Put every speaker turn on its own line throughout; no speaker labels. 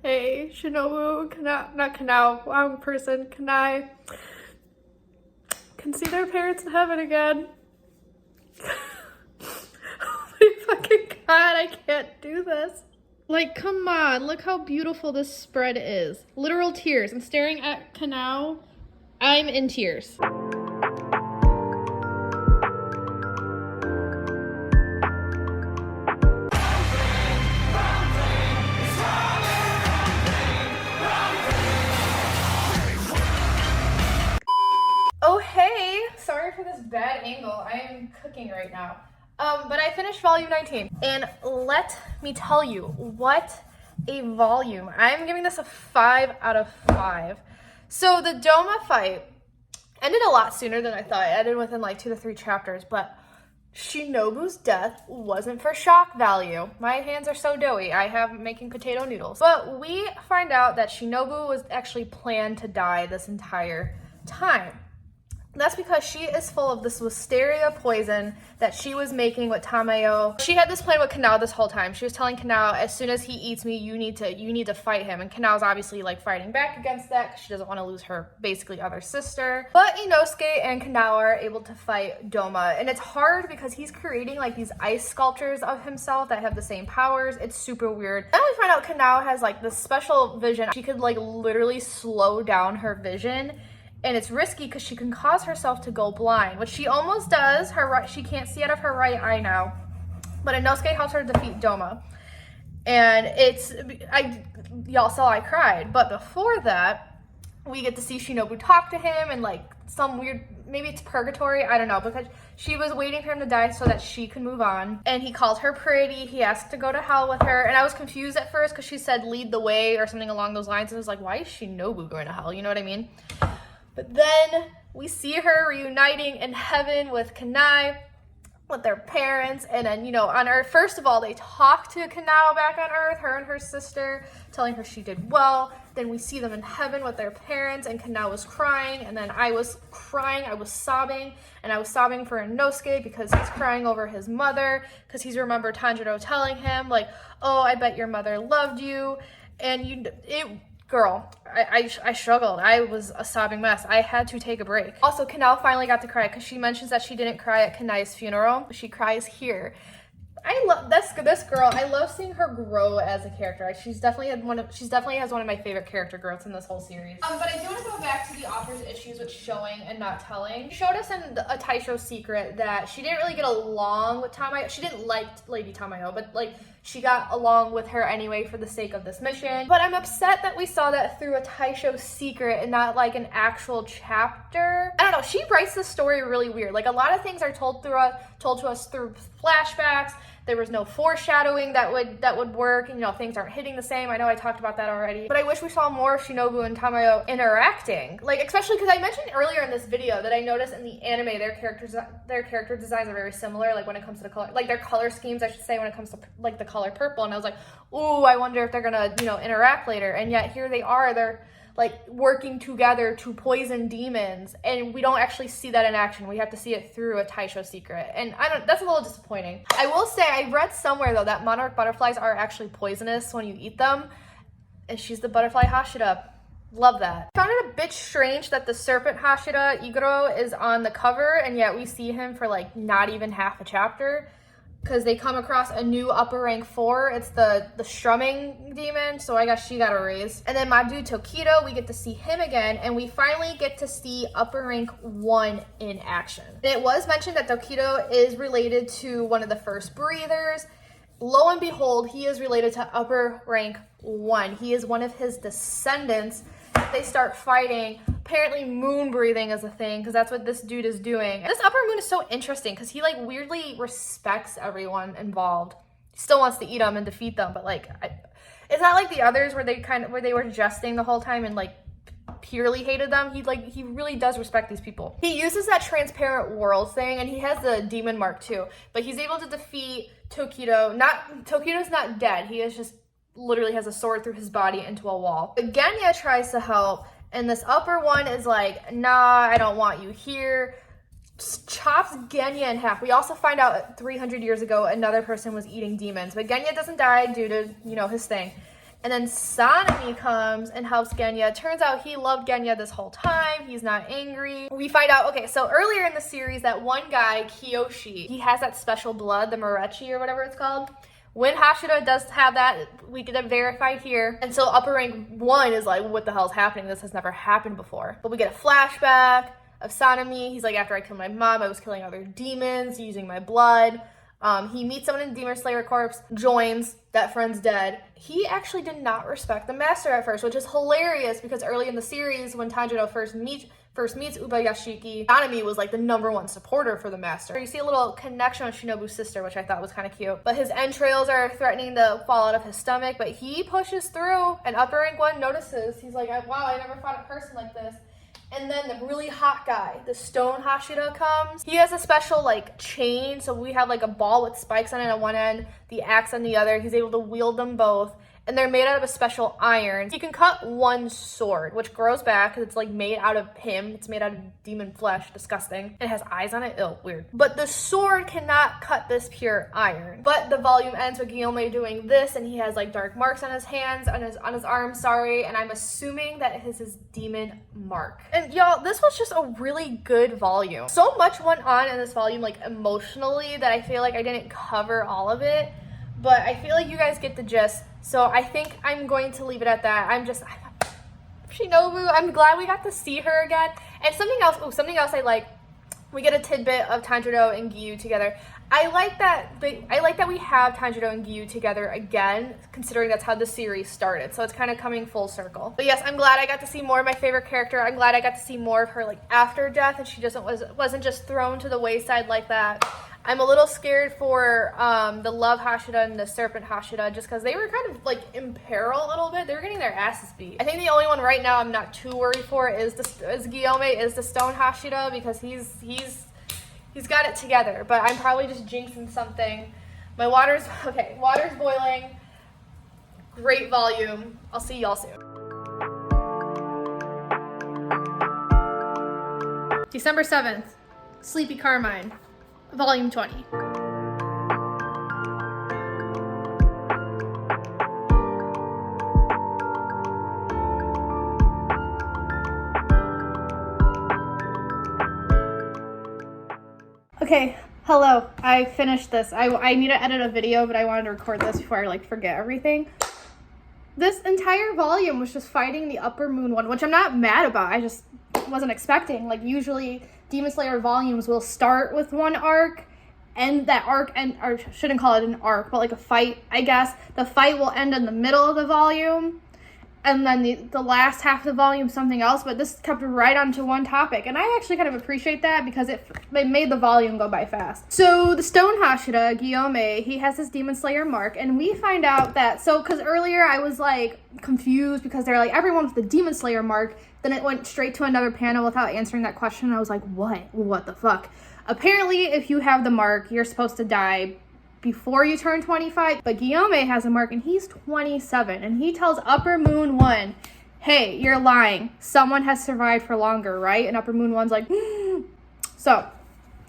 Hey, Shinobu, wrong person. Can I see their parents in heaven again? Oh my fucking god, I can't do this. Like, come on, look how beautiful this spread is. Literal tears. I'm staring at Kanao. I'm in tears. Oh, hey! Sorry for this bad angle. I am cooking right now. But I finished volume 19. And let me tell you, what a volume. I'm giving this a 5 out of 5. So the Doma fight ended a lot sooner than I thought. It ended within like 2 to 3 chapters, but Shinobu's death wasn't for shock value. My hands are so doughy. I have making potato noodles. But we find out that Shinobu was actually planned to die this entire time. That's because she is full of this wisteria poison that she was making with Tamayo. She had this plan with Kanao this whole time. She was telling Kanao, as soon as he eats me, you need to fight him. And Kanao's obviously like fighting back against that because she doesn't want to lose her basically other sister. But Inosuke and Kanao are able to fight Doma. And it's hard because he's creating like these ice sculptures of himself that have the same powers. It's super weird. Then we find out Kanao has like this special vision. She could like literally slow down her vision. And it's risky because she can cause herself to go blind, which she almost does. She can't see out of her right eye now. But Inosuke helps her defeat Doma. And y'all saw I cried. But before that, we get to see Shinobu talk to him and like some weird, maybe it's purgatory, I don't know, because she was waiting for him to die so that she could move on. And he called her pretty. He asked to go to hell with her. And I was confused at first because she said lead the way or something along those lines. And I was like, why is Shinobu going to hell? You know what I mean? But then we see her reuniting in heaven with Kanai, with their parents, and then, you know, on Earth, first of all, they talk to Kanao back on Earth, her and her sister, telling her she did well. Then we see them in heaven with their parents, and Kanao was crying, and then I was crying, I was sobbing, and I was sobbing for Inosuke because he's crying over his mother, because he's remembered Tanjiro telling him, like, oh, I bet your mother loved you, and girl, I struggled. I was a sobbing mess. I had to take a break. Also, Kanao finally got to cry because she mentions that she didn't cry at Kanai's funeral. She cries here. I love this girl. I love seeing her grow as a character. She's definitely has one of my favorite character growths in this whole series. But I do want to go back to the author's issues with showing and not telling. She showed us in a Taisho secret that she didn't really get along with Tamayo. She didn't like Lady Tamayo, but like she got along with her anyway for the sake of this mission. But I'm upset that we saw that through a Taisho secret and not like an actual chapter. I don't know. She writes the story really weird. Like a lot of things are told to us through flashbacks. There was no foreshadowing that would work, and, you know, things aren't hitting the same. I know I talked about that already, but I wish we saw more of Shinobu and Tamayo interacting. Like, especially because I mentioned earlier in this video that I noticed in the anime their character designs are very similar, like when it comes to the color, like their color schemes, I should say, when it comes to like the color purple. And I was like, ooh, I wonder if they're gonna, you know, interact later. And yet here they are. They're like working together to poison demons, and we don't actually see that in action. We have to see it through a Taisho secret, and that's a little disappointing. I will say I read somewhere though that monarch butterflies are actually poisonous when you eat them, and she's the butterfly Hashira. Love that. I found it a bit strange that the serpent Hashira Iguro is on the cover, and yet we see him for like not even half a chapter, because they come across a new upper rank 4. It's the strumming demon, so I guess she got a raise. And then Madu Tokido, we get to see him again, and we finally get to see upper rank 1 in action. And it was mentioned that Tokido is related to one of the first breathers. Lo and behold, he is related to upper rank 1. He is one of his descendants. They start fighting. Apparently moon breathing is a thing because that's what this dude is doing. And this upper moon is so interesting because he like weirdly respects everyone involved. He still wants to eat them and defeat them, but like it's not like the others where they were jesting the whole time and like purely hated them. He really does respect these people. He uses that transparent world thing, and he has the demon mark too, but he's able to defeat Tokido. Tokido's not dead. He is just literally has a sword through his body into a wall. But Genya tries to help, and this upper one is like, nah, I don't want you here. Chops Genya in half. We also find out 300 years ago another person was eating demons, but Genya doesn't die due to, you know, his thing. And then Sanemi comes and helps Genya. Turns out he loved Genya this whole time. He's not angry. We find out, okay, so earlier in the series, that one guy, Kiyoshi, he has that special blood, the Morechi or whatever it's called. When Hashira does have that, we get it verified here. And so upper rank 1 is like, what the hell's happening? This has never happened before. But we get a flashback of Sanemi. He's like, after I killed my mom, I was killing other demons using my blood. He meets someone in the Demon Slayer Corps, joins, that friend's dead. He actually did not respect the master at first, which is hilarious because early in the series, when Tanjiro first meets Ubayashiki, Sanemi was like the #1 supporter for the master. You see a little connection with Shinobu's sister, which I thought was kind of cute. But his entrails are threatening to fall out of his stomach, but he pushes through, and upper rank 1 notices. He's like, wow, I never fought a person like this. And then the really hot guy, the Stone Hashira, comes. He has a special like chain, so we have like a ball with spikes on it on one end, the axe on the other. He's able to wield them both. And they're made out of a special iron. He can cut one sword, which grows back because it's like made out of him. It's made out of demon flesh. Disgusting. It has eyes on it. Ew, weird. But the sword cannot cut this pure iron. But the volume ends with Guillaume doing this, and he has like dark marks on his hands, on his arms, sorry. And I'm assuming that is his demon mark. And y'all, this was just a really good volume. So much went on in this volume, like emotionally, that I feel like I didn't cover all of it. But I feel like you guys get the gist. So I think I'm going to leave it at that. Shinobu, I'm glad we got to see her again. And something else I like, we get a tidbit of Tanjiro and Giyu together. I like that we have Tanjiro and Giyu together again, considering that's how the series started. So it's kind of coming full circle. But yes, I'm glad I got to see more of my favorite character. I'm glad I got to see more of her like after death, and she wasn't just thrown to the wayside like that. I'm a little scared for the Love Hashira and the Serpent Hashira, just because they were kind of like in peril a little bit. They were getting their asses beat. I think the only one right now I'm not too worried for is Guillaume, is the Stone Hashira, because he's got it together. But I'm probably just jinxing something. My water's boiling. Great volume. I'll see y'all soon. December 7th, Sleepy Carmine. Volume 20. Okay, hello. I finished this. I need to edit a video, but I wanted to record this before I like forget everything. This entire volume was just fighting the Upper Moon one, which I'm not mad about. I just wasn't expecting. Like, usually Demon Slayer volumes will start with one arc, and that arc, or shouldn't call it an arc, but like a fight, I guess. The fight will end in the middle of the volume, and then the last half of the volume something else, but this kept right onto one topic, and I actually kind of appreciate that because it made the volume go by fast. So the Stone Hashira, Guillaume, he has this Demon Slayer mark, and we find out that, because earlier I was like confused because they're like, everyone with the Demon Slayer mark, then it went straight to another panel without answering that question, and I was like, what the fuck? Apparently, if you have the mark, you're supposed to die before you turn 25, but Guillaume has a mark and he's 27, and he tells Upper Moon 1, hey, you're lying. Someone has survived for longer, right? And Upper Moon 1's like, So,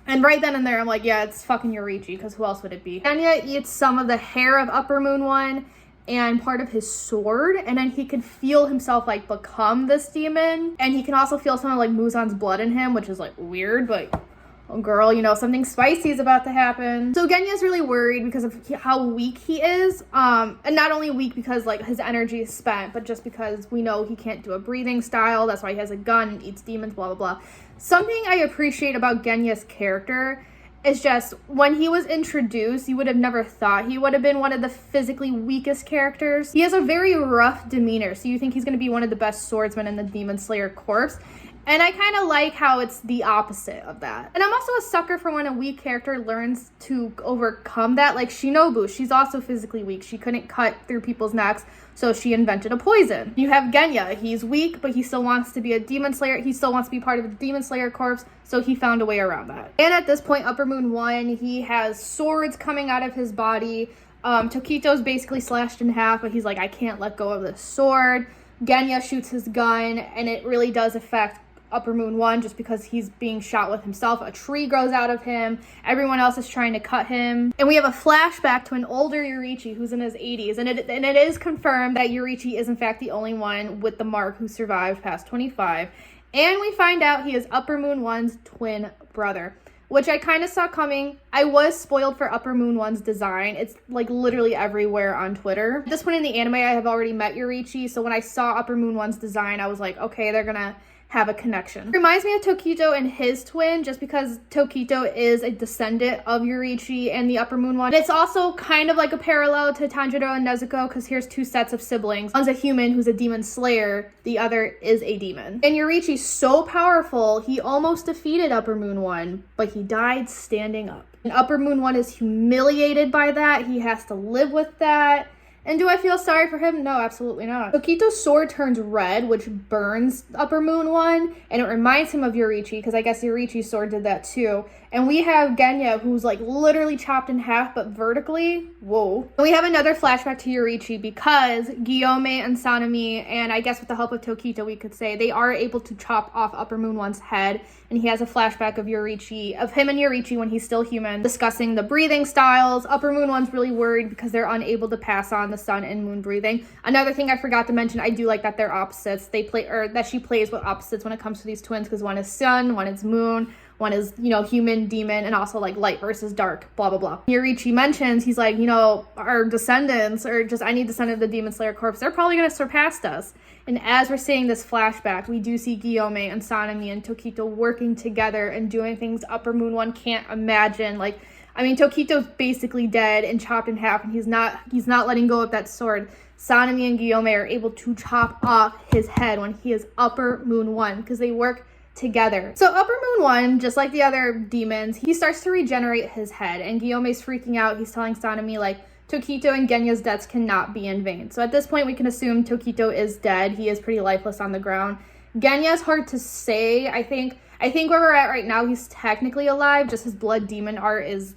and right then and there, I'm like, yeah, it's fucking Yorichi, because who else would it be? Anya eats some of the hair of Upper Moon 1 and part of his sword, and then he can feel himself like become this demon, and he can also feel some of like Muzan's blood in him, which is like weird, but oh girl, you know, something spicy is about to happen. So Genya's really worried because of how weak he is, and not only weak because like his energy is spent, but just because we know he can't do a breathing style. That's why he has a gun and eats demons, blah blah blah. Something I appreciate about Genya's character is just when he was introduced, you would have never thought he would have been one of the physically weakest characters. He has a very rough demeanor, so you think he's going to be one of the best swordsmen in the Demon Slayer Corps. And I kind of like how it's the opposite of that. And I'm also a sucker for when a weak character learns to overcome that. Like Shinobu, she's also physically weak. She couldn't cut through people's necks, so she invented a poison. You have Genya. He's weak, but he still wants to be a Demon Slayer. He still wants to be part of the Demon Slayer Corps, so he found a way around that. And at this point, Upper Moon 1, he has swords coming out of his body. Tokito's basically slashed in half, but he's like, I can't let go of this sword. Genya shoots his gun, and it really does affect Upper Moon 1 just because he's being shot with himself. A tree grows out of him. Everyone else is trying to cut him. And we have a flashback to an older Yoriichi who's in his 80s. And it is confirmed that Yoriichi is in fact the only one with the mark who survived past 25. And we find out he is Upper Moon 1's twin brother, which I kind of saw coming. I was spoiled for Upper Moon 1's design. It's like literally everywhere on Twitter. At this point in the anime, I have already met Yoriichi, so when I saw Upper Moon 1's design, I was like, okay, they're gonna have a connection. It reminds me of Tokito and his twin, just because Tokito is a descendant of Yoriichi and the Upper Moon 1. And it's also kind of like a parallel to Tanjiro and Nezuko, because here's two sets of siblings. One's a human who's a demon slayer, the other is a demon. And Yoriichi's so powerful, he almost defeated Upper Moon 1, but he died standing up. And Upper Moon 1 is humiliated by that. He has to live with that. And do I feel sorry for him? No, absolutely not. Tokito's sword turns red, which burns Upper Moon 1, and it reminds him of Yoriichi, because I guess Yoriichi's sword did that too. And we have Genya, who's like literally chopped in half, but vertically. Whoa. And we have another flashback to Yoriichi because Guillaume and Sanemi, and I guess with the help of Tokito, we could say, they are able to chop off Upper Moon 1's head. And he has a flashback of Yoriichi, of him and Yoriichi when he's still human, discussing the breathing styles. Upper Moon 1's really worried because they're unable to pass on the sun and moon breathing. Another thing I forgot to mention, I do like that they're opposites. They play, or that she plays with opposites when it comes to these twins, because one is sun, one is moon, one is, you know, human, demon, and also like light versus dark, blah, blah, blah. Yoriichi mentions, he's like, you know, our descendants, or just any descendant of the Demon Slayer corpse, they're probably going to surpass us. And as we're seeing this flashback, we do see Guillaume and Sanemi and Tokito working together and doing things Upper Moon 1 can't imagine. Like, I mean, Tokito's basically dead and chopped in half, and he's not letting go of that sword. Sanemi and Guillaume are able to chop off his head when he is Upper Moon 1, because they work together. So Upper Moon 1, just like the other demons, he starts to regenerate his head, and Guillaume's freaking out. He's telling Sanemi, like, Tokito and Genya's deaths cannot be in vain. So at this point, we can assume Tokito is dead. He is pretty lifeless on the ground. Genya's hard to say. I think where we're at right now, he's technically alive. Just his blood demon art is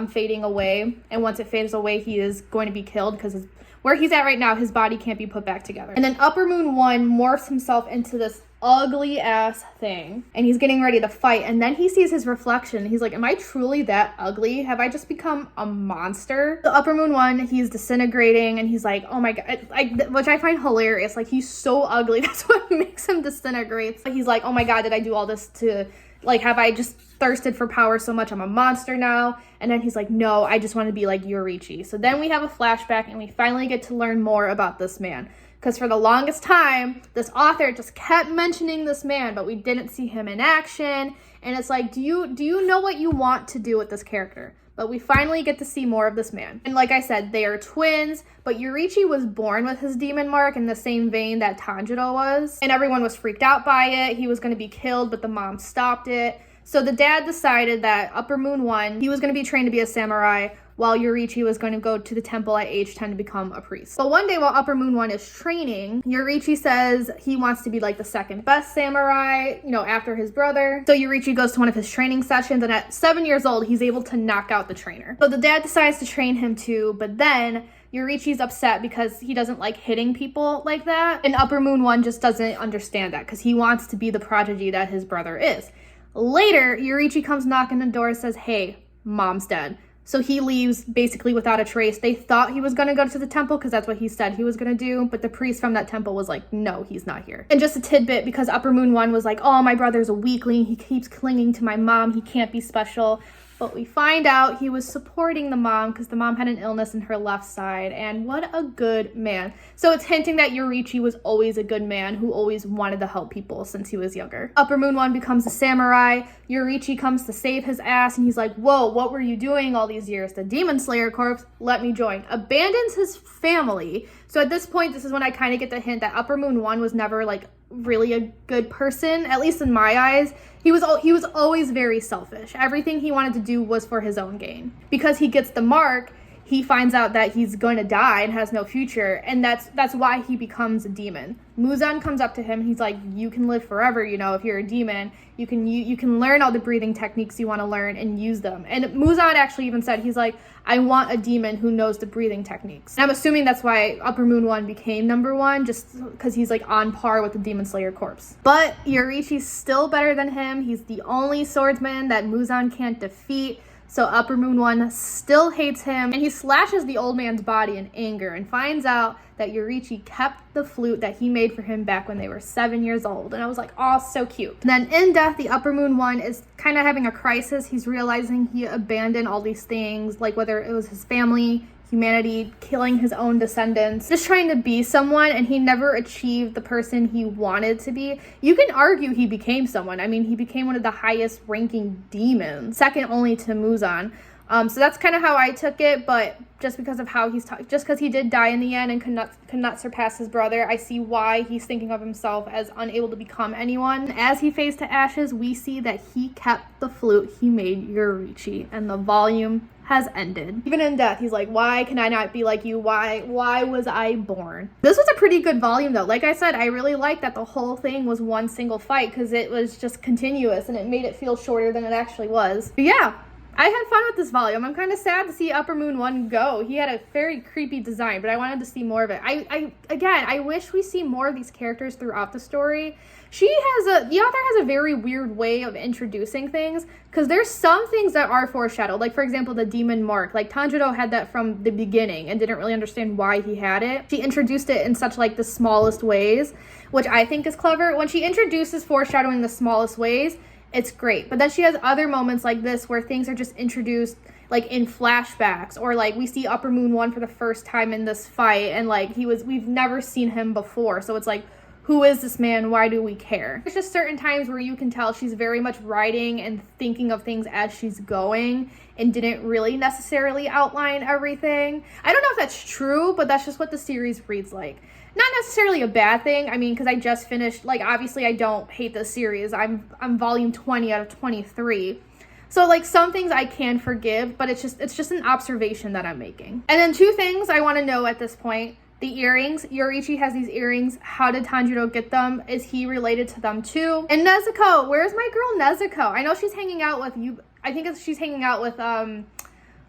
fading away. And once it fades away, he is going to be killed, because where he's at right now, his body can't be put back together. And then Upper Moon 1 morphs himself into this ugly ass thing, and he's getting ready to fight, and then he sees his reflection. He's like, am I truly that ugly? Have I just become a monster? The Upper Moon 1, he's disintegrating, and he's like, oh my god, which I find hilarious. Like, he's so ugly, that's what makes him disintegrate. He's like, oh my god, did I do all this to, like, have I just thirsted for power so much I'm a monster now? And then he's like, no, I just want to be like Yoriichi. So then we have a flashback, and we finally get to learn more about this man. Because for the longest time, this author just kept mentioning this man, but we didn't see him in action. And it's like, do you know what you want to do with this character? But we finally get to see more of this man. And like I said, they are twins, but Yoriichi was born with his demon mark in the same vein that Tanjiro was. And everyone was freaked out by it. He was going to be killed, but the mom stopped it. So the dad decided that Upper Moon 1, he was going to be trained to be a samurai, while Yoriichi was going to go to the temple at age 10 to become a priest. But one day while Upper Moon 1 is training, Yoriichi says he wants to be like the second best samurai, you know, after his brother. So Yoriichi goes to one of his training sessions, and at 7 years old, he's able to knock out the trainer. So the dad decides to train him too, but then Yoriichi's upset because he doesn't like hitting people like that. And Upper Moon 1 just doesn't understand that, because he wants to be the prodigy that his brother is. Later, Yoriichi comes knocking on the door and says, hey, mom's dead. So he leaves basically without a trace. They thought he was going to go to the temple because that's what he said he was going to do. But the priest from that temple was like, no, he's not here. And just a tidbit, because Upper Moon 1 was like, oh, my brother's a weakling. He keeps clinging to my mom. He can't be special. But we find out he was supporting the mom because the mom had an illness in her left side. And what a good man. So it's hinting that Yoriichi was always a good man who always wanted to help people since he was younger. Upper Moon 1 becomes a samurai. Yoriichi comes to save his ass, and he's like, whoa, what were you doing all these years? The Demon Slayer Corps, let me join. Abandons his family. So at this point, this is when I kind of get the hint that Upper Moon 1 was never like really a good person, at least in my eyes. He was always very selfish. Everything he wanted to do was for his own gain. Because he gets the mark, he finds out that he's going to die and has no future, and that's why he becomes a demon. Muzan comes up to him and he's like, you can live forever, you know, if you're a demon. You can learn all the breathing techniques you want to learn and use them. And Muzan actually even said, he's like, I want a demon who knows the breathing techniques. And I'm assuming that's why Upper Moon 1 became number 1, just because he's like on par with the Demon Slayer corpse. But Yorichi's still better than him. He's the only swordsman that Muzan can't defeat. So Upper Moon 1 still hates him, and he slashes the old man's body in anger and finds out that Yorichi kept the flute that he made for him back when they were 7 years old. And I was like, oh, so cute. And then in death, the Upper Moon 1 is kind of having a crisis. He's realizing he abandoned all these things, like whether it was his family, humanity, killing his own descendants, just trying to be someone, and he never achieved the person he wanted to be. You can argue he became someone. I mean, he became one of the highest ranking demons, second only to Muzan. So that's kind of how I took it, but just because of how just because he did die in the end and could not surpass his brother, I see why he's thinking of himself as unable to become anyone. As he fades to ashes, we see that he kept the flute he made Yorichi, and the volume has ended. Even in death, he's like, why can I not be like you? Why was I born? This was a pretty good volume though. Like I said, I really liked that the whole thing was one single fight because it was just continuous and it made it feel shorter than it actually was. But yeah, I had fun with this volume. I'm kind of sad to see Upper Moon 1 go. He had a very creepy design, but I wanted to see more of it. I wish we see more of these characters throughout the story. The author has a very weird way of introducing things, because there's some things that are foreshadowed. Like, for example, the demon mark. Like, Tanjiro had that from the beginning and didn't really understand why he had it. She introduced it in such, like, the smallest ways, which I think is clever. When she introduces foreshadowing the smallest ways, it's great. But then she has other moments like this where things are just introduced like in flashbacks, or like we see Upper Moon 1 for the first time in this fight, and like we've never seen him before. So it's like, who is this man? Why do we care? There's just certain times where you can tell she's very much writing and thinking of things as she's going and didn't really necessarily outline everything. I don't know if that's true, but that's just what the series reads like. Not necessarily a bad thing. I mean, because I just finished, like, obviously I don't hate this series. I'm volume 20 out of 23. So, like, some things I can forgive, but it's just an observation that I'm making. And then 2 things I want to know at this point. The earrings. Yorichi has these earrings. How did Tanjiro get them? Is he related to them too? And Nezuko. Where's my girl Nezuko? I know she's hanging out with you. I think she's hanging out with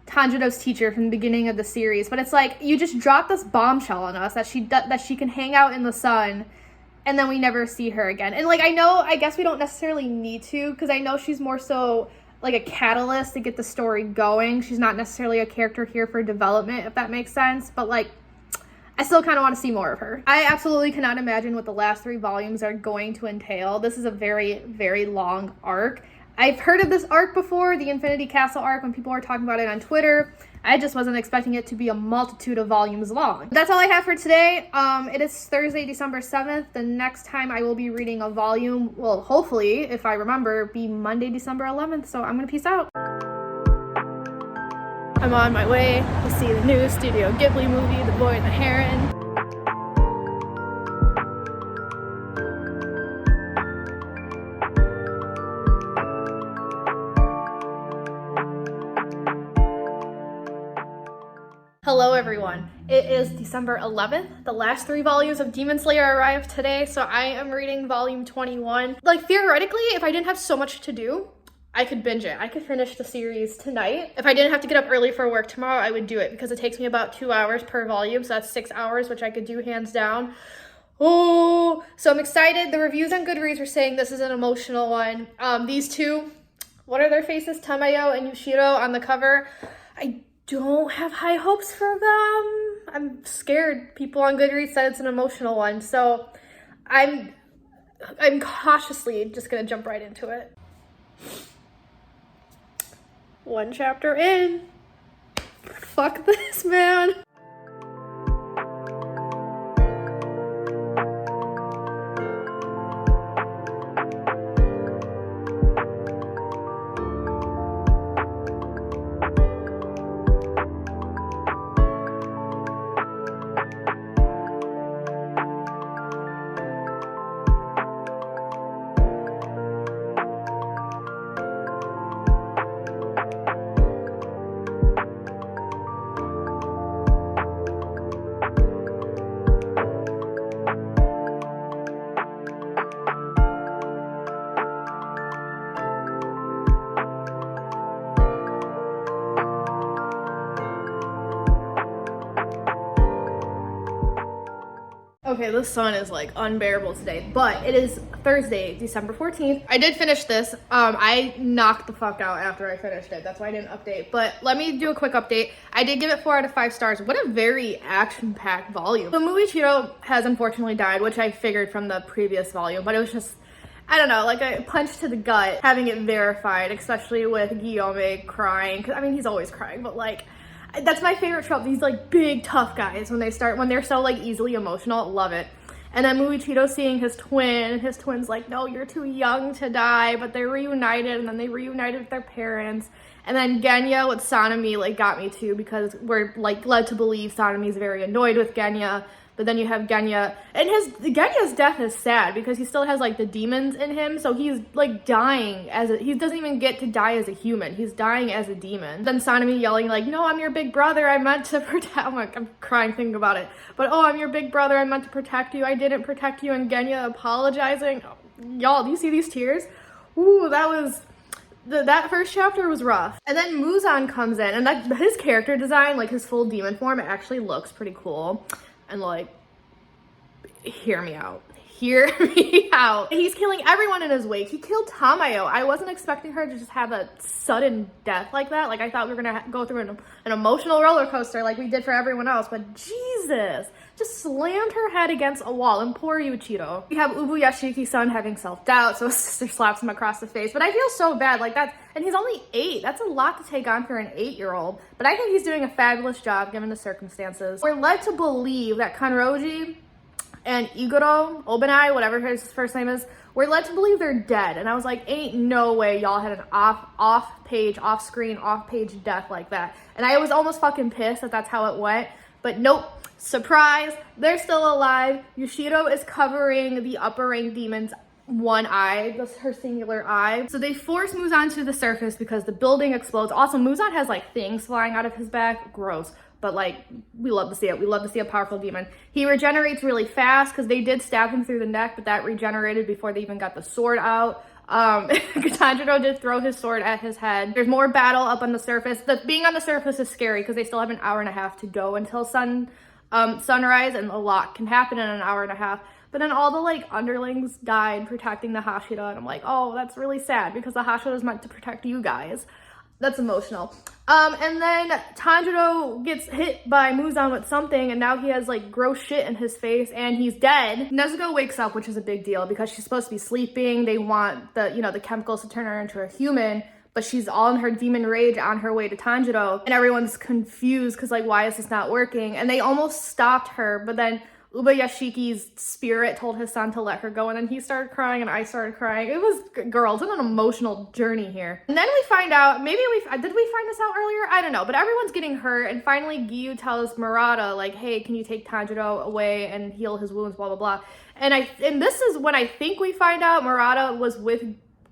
Tanjiro's teacher from the beginning of the series, but it's like, you just dropped this bombshell on us that she can hang out in the sun, and then we never see her again. And like, I guess we don't necessarily need to, because I know she's more so like a catalyst to get the story going. She's not necessarily a character here for development, if that makes sense, but like, I still kind of want to see more of her. I absolutely cannot imagine what the last 3 volumes are going to entail. This is a very, very long arc. I've heard of this arc before, the Infinity Castle arc, when people were talking about it on Twitter. I just wasn't expecting it to be a multitude of volumes long. That's all I have for today. It is Thursday, December 7th. The next time I will be reading a volume, well, hopefully, if I remember, be Monday, December 11th. So I'm going to peace out. I'm on my way to see the new Studio Ghibli movie, The Boy and the Heron. Hello everyone, it is December 11th. The last 3 volumes of Demon Slayer arrived today, so I am reading volume 21. Like, theoretically, if I didn't have so much to do, I could binge it. I could finish the series tonight. If I didn't have to get up early for work tomorrow, I would do it, because it takes me about 2 hours per volume, so that's 6 hours, which I could do hands down. Oh, so I'm excited. The reviews on Goodreads were saying this is an emotional one. These 2, what are their faces? Tamayo and Yushiro on the cover. I don't have high hopes for them. I'm scared. People on Goodreads said it's an emotional one, so I'm cautiously just gonna jump right into it. 1 chapter in. Fuck this, man. Okay, the sun is like unbearable today, but it is Thursday, December 14th. I did finish this. I knocked the fuck out after I finished it. That's why I didn't update. But let me do a quick update. I did give it 4 out of 5 stars. What a very action-packed volume. So Muichiro has unfortunately died, which I figured from the previous volume, but it was just, I don't know, like a punch to the gut having it verified, especially with Guillaume crying. 'Cause I mean, he's always crying, but like, that's my favorite trope. These like big tough guys when they're so like easily emotional. Love it. And then Muichiro seeing his twin, and his twin's like, no, you're too young to die, but they're reunited, and then they reunited with their parents. And then Genya with Sanemi like got me too, because we're like led to believe Sanemi's very annoyed with Genya. But then you have Genya, and Genya's death is sad because he still has like the demons in him, so he's like dying he doesn't even get to die as a human. He's dying as a demon. Then Sanemi yelling like, no, I'm your big brother. I meant to protect. I'm crying thinking about it. But oh, I'm your big brother. I meant to protect you. I didn't protect you. And Genya apologizing. Oh, y'all, do you see these tears? Ooh, that first chapter was rough. And then Muzan comes in, and his character design, like his full demon form, it actually looks pretty cool. And like, hear me out. Hear me out. He's killing everyone in his wake. He killed Tamayo. I wasn't expecting her to just have a sudden death like that. Like I thought we were gonna go through an emotional roller coaster like we did for everyone else. But Jesus, just slammed her head against a wall. And poor Yuichiro. We have Ubuyashiki's-san having self-doubt, so his sister slaps him across the face. But I feel so bad. Like that, and he's only 8. That's a lot to take on for an 8-year-old. But I think he's doing a fabulous job given the circumstances. We're led to believe that Kanroji and Igoro, Obanai, whatever his first name is, we're led to believe they're dead. And I was like, ain't no way y'all had an off-page, off-screen, off-page death like that. And I was almost fucking pissed that that's how it went. But nope. Surprise, they're still alive. Yushiro is covering the upper rank demon's one eye, that's her singular eye. So they force Muzan to the surface because the building explodes. Also, Muzan has like things flying out of his back. Gross. But like, we love to see it. We love to see a powerful demon. He regenerates really fast because they did stab him through the neck, but that regenerated before they even got the sword out. Tanjiro did throw his sword at his head. There's more battle up on the surface. Being on the surface is scary because they still have an hour and a half to go until sunrise, and a lot can happen in an hour and a half. But then all the like underlings died protecting the Hashira, and I'm like, oh, that's really sad because the Hashira is meant to protect you guys. That's emotional. And then Tanjiro gets hit by Muzan with something, and now he has like gross shit in his face, and he's dead. Nezuko wakes up, which is a big deal because she's supposed to be sleeping. They want the chemicals to turn her into a human, but she's all in her demon rage on her way to Tanjiro, and everyone's confused because like, why is this not working? And they almost stopped her, but then Ubayashiki's spirit told his son to let her go, and then he started crying and I started crying. It was, girls, it's an emotional journey here. And then we find out, did we find this out earlier? I don't know, but everyone's getting hurt, and finally Giyu tells Murata, like, hey, can you take Tanjiro away and heal his wounds, blah, blah, blah. And this is when I think we find out Murata was with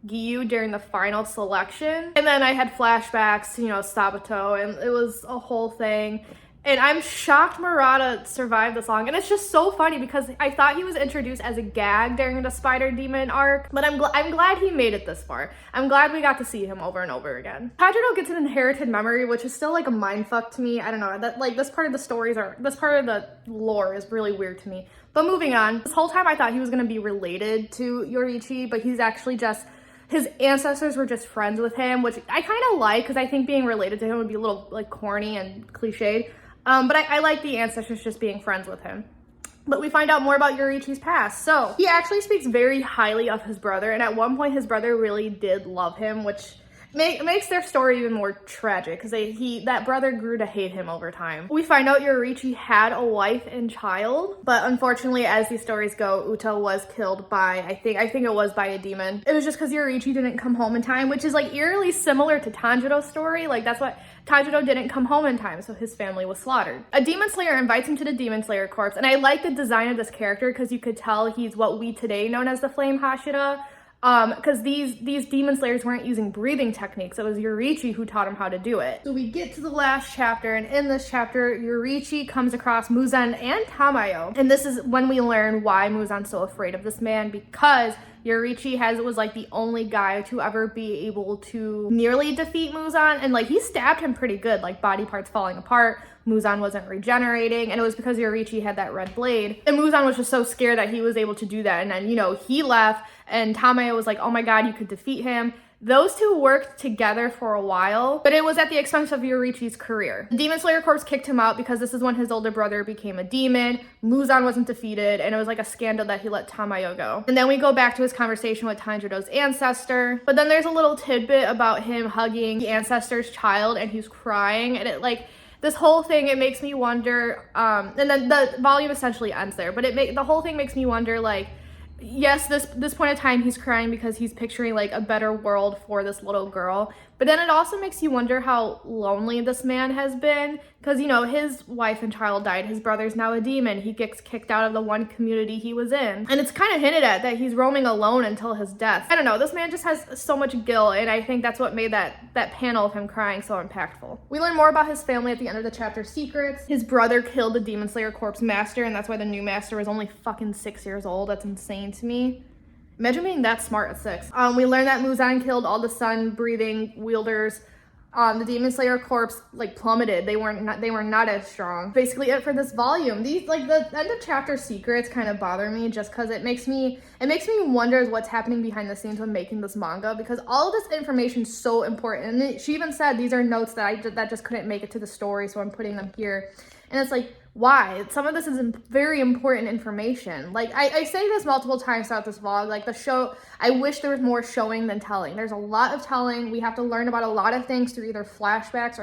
Giyu during the final selection. And then I had flashbacks to, Sabato, and it was a whole thing. And I'm shocked Murata survived this long. And it's just so funny because I thought he was introduced as a gag during the Spider Demon arc. But I'm glad he made it this far. I'm glad we got to see him over and over again. Tanjiro gets an inherited memory, which is still like a mindfuck to me. I don't know. That like this part of the lore is really weird to me. But moving on. This whole time I thought he was going to be related to Yoriichi, but he's actually just... his ancestors were just friends with him, which I kind of like because I think being related to him would be a little like corny and cliched. But I like the ancestors just being friends with him. But we find out more about Yoriichi's past. So he actually speaks very highly of his brother, and at one point his brother really did love him, which makes their story even more tragic because that brother grew to hate him over time. We find out Yoriichi had a wife and child, but unfortunately, as these stories go, Uta was killed by, I think it was by a demon. It was just because Yoriichi didn't come home in time, which is like eerily similar to Tanjiro's story. Like that's what Tanjiro didn't come home in time, so his family was slaughtered. A demon slayer invites him to the demon slayer corpse, and I like the design of this character because you could tell he's what we today known as the flame Hashira. Because these demon slayers weren't using breathing techniques. It was Yoriichi who taught him how to do it. So we get to the last chapter, and in this chapter, Yoriichi comes across Muzan and Tamayo. And this is when we learn why Muzan's so afraid of this man, because Yoriichi was like the only guy to ever be able to nearly defeat Muzan, and like he stabbed him pretty good, like body parts falling apart. Muzan wasn't regenerating, and it was because Yoruichi had that red blade. And Muzan was just so scared that he was able to do that, and then, you know, he left, and Tamayo was like, oh my god, you could defeat him. Those two worked together for a while, but it was at the expense of Yoruichi's career. The Demon Slayer Corps kicked him out because this is when his older brother became a demon. Muzan wasn't defeated, and it was like a scandal that he let Tamayo go. And then we go back to his conversation with Tanjiro's ancestor, but then there's a little tidbit about him hugging the ancestor's child, and he's crying, and it like, this whole thing, it makes me wonder, and then the volume essentially ends there, but the whole thing makes me wonder, like, yes, this point of time he's crying because he's picturing like a better world for this little girl, but then it also makes you wonder how lonely this man has been, because, you know, his wife and child died, his brother's now a demon, he gets kicked out of the one community he was in, and it's kind of hinted at that he's roaming alone until his death. I don't know, this man just has so much guilt, and I think that's what made that panel of him crying so impactful. We learn more about his family at the end of the chapter Secrets. His brother killed the Demon Slayer Corps master, and that's why the new master was only fucking 6 years old. That's insane to me. Imagine being that smart at 6. We learned that Muzan killed all the sun-breathing wielders. The Demon Slayer Corps like plummeted. They were not as strong. Basically it for this volume. These, like, the end of chapter Secrets kind of bother me just because it makes me wonder what's happening behind the scenes when making this manga, because all of this information is so important. And she even said these are notes that just couldn't make it to the story, so I'm putting them here. And it's like, why? Some of this is very important information. Like, I say this multiple times throughout this vlog, like the show, I wish there was more showing than telling. There's a lot of telling. We have to learn about a lot of things through either flashbacks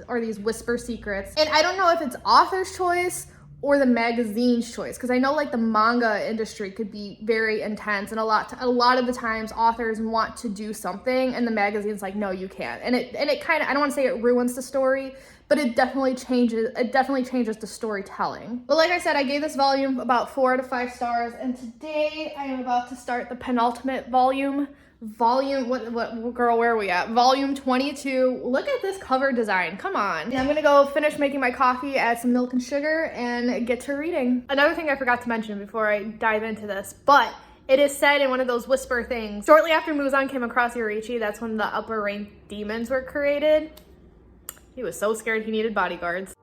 or these whisper secrets. And I don't know if it's author's choice or the magazine's choice, because I know like the manga industry could be very intense, and a lot of the times authors want to do something and the magazine's like, no, you can't. And it kind of, I don't want to say it ruins the story, but it definitely changes the storytelling. But like I said, I gave this volume about 4 out of 5 stars, and today I am about to start the penultimate volume. What girl, where are we at? Volume 22. Look at this cover design, come on. And I'm gonna go finish making my coffee, add some milk and sugar, and get to reading. Another thing I forgot to mention before I dive into this, but it is said in one of those whisper things, shortly after Muzan came across Yoruichi, that's when the upper rank demons were created. He was so scared he needed bodyguards.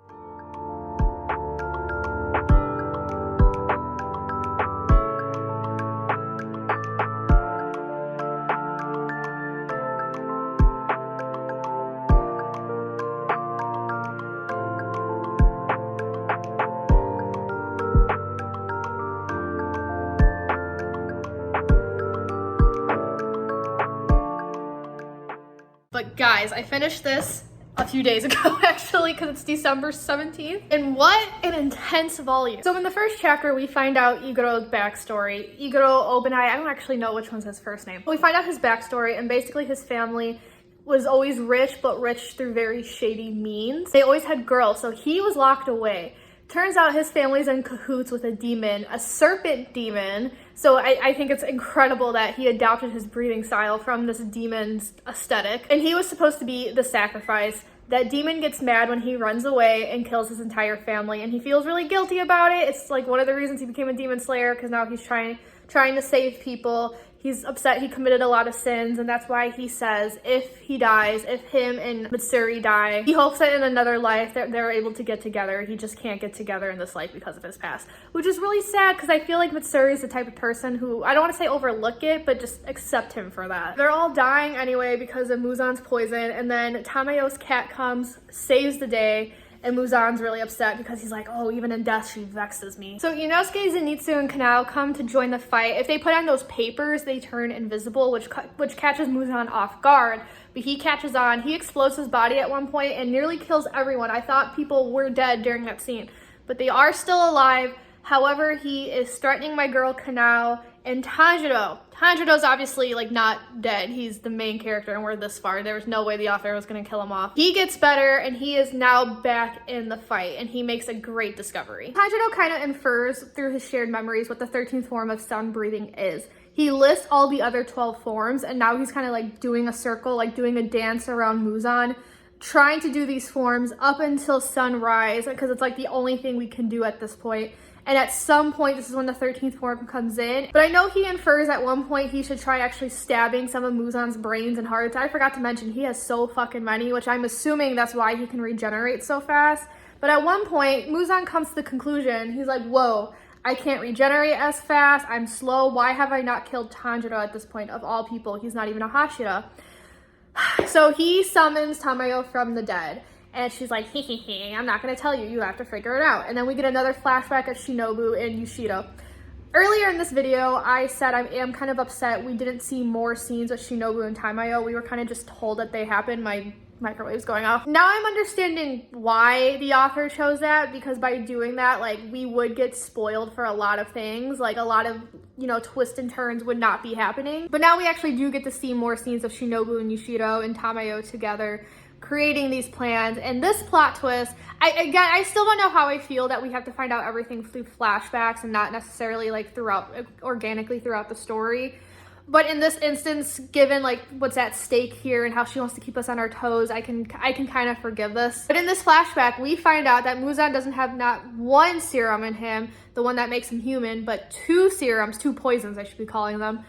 But guys, I finished this a few days ago actually, because it's December 17th, and what an intense volume. So in the first chapter we find out Igoro's backstory. Igoro Obanai, I don't actually know which one's his first name. We find out his backstory, and basically his family was always rich, but rich through very shady means. They always had girls, so he was locked away. Turns out his family's in cahoots with a demon, a serpent demon. So I think it's incredible that he adopted his breathing style from this demon's aesthetic. And he was supposed to be the sacrifice. That demon gets mad when he runs away and kills his entire family, and he feels really guilty about it. It's like one of the reasons he became a demon slayer, because now he's trying to save people. He's upset he committed a lot of sins, and that's why he says if he dies, if him and Mitsuri die, he hopes that in another life that they're able to get together. He just can't get together in this life because of his past, which is really sad, because I feel like Mitsuri is the type of person who, I don't want to say overlook it, but just accept him for that. They're all dying anyway because of Muzan's poison, and then Tamayo's cat comes, saves the day, and Muzan's really upset because he's like, oh, even in death, she vexes me. So Inosuke, Zenitsu, and Kanao come to join the fight. If they put on those papers, they turn invisible, which catches Muzan off guard. But he catches on. He explodes his body at one point and nearly kills everyone. I thought people were dead during that scene, but they are still alive. However, he is threatening my girl Kanao and Tanjiro. Tanjiro's obviously like not dead. He's the main character and we're this far. There was no way the author was gonna kill him off. He gets better and he is now back in the fight, and he makes a great discovery. Tanjiro kind of infers through his shared memories what the 13th form of sun breathing is. He lists all the other 12 forms, and now he's kind of like doing a circle, like doing a dance around Muzan, trying to do these forms up until sunrise, because it's like the only thing we can do at this point. And at some point, this is when the 13th form comes in. But I know he infers at one point he should try actually stabbing some of Muzan's brains and hearts. I forgot to mention he has so fucking many, which I'm assuming that's why he can regenerate so fast. But at one point, Muzan comes to the conclusion, he's like, whoa, I can't regenerate as fast, I'm slow, why have I not killed Tanjiro at this point? Of all people, he's not even a Hashira. So he summons Tamayo from the dead. And she's like, hee, I'm not gonna tell you, you have to figure it out. And then we get another flashback of Shinobu and Yushido. Earlier in this video, I said I am kind of upset we didn't see more scenes with Shinobu and Tamayo. We were kind of just told that they happened. My microwave's going off. Now I'm understanding why the author chose that, because by doing that, like, we would get spoiled for a lot of things. Like, a lot of, you know, twists and turns would not be happening. But now we actually do get to see more scenes of Shinobu and Yushido and Tamayo together, creating these plans. And this plot twist, I still don't know how I feel that we have to find out everything through flashbacks and not necessarily like organically throughout the story. But in this instance, given like what's at stake here and how she wants to keep us on our toes, I can kind of forgive this. But in this flashback, we find out that Muzan doesn't have not one serum in him, the one that makes him human, but two serums, two poisons I should be calling them.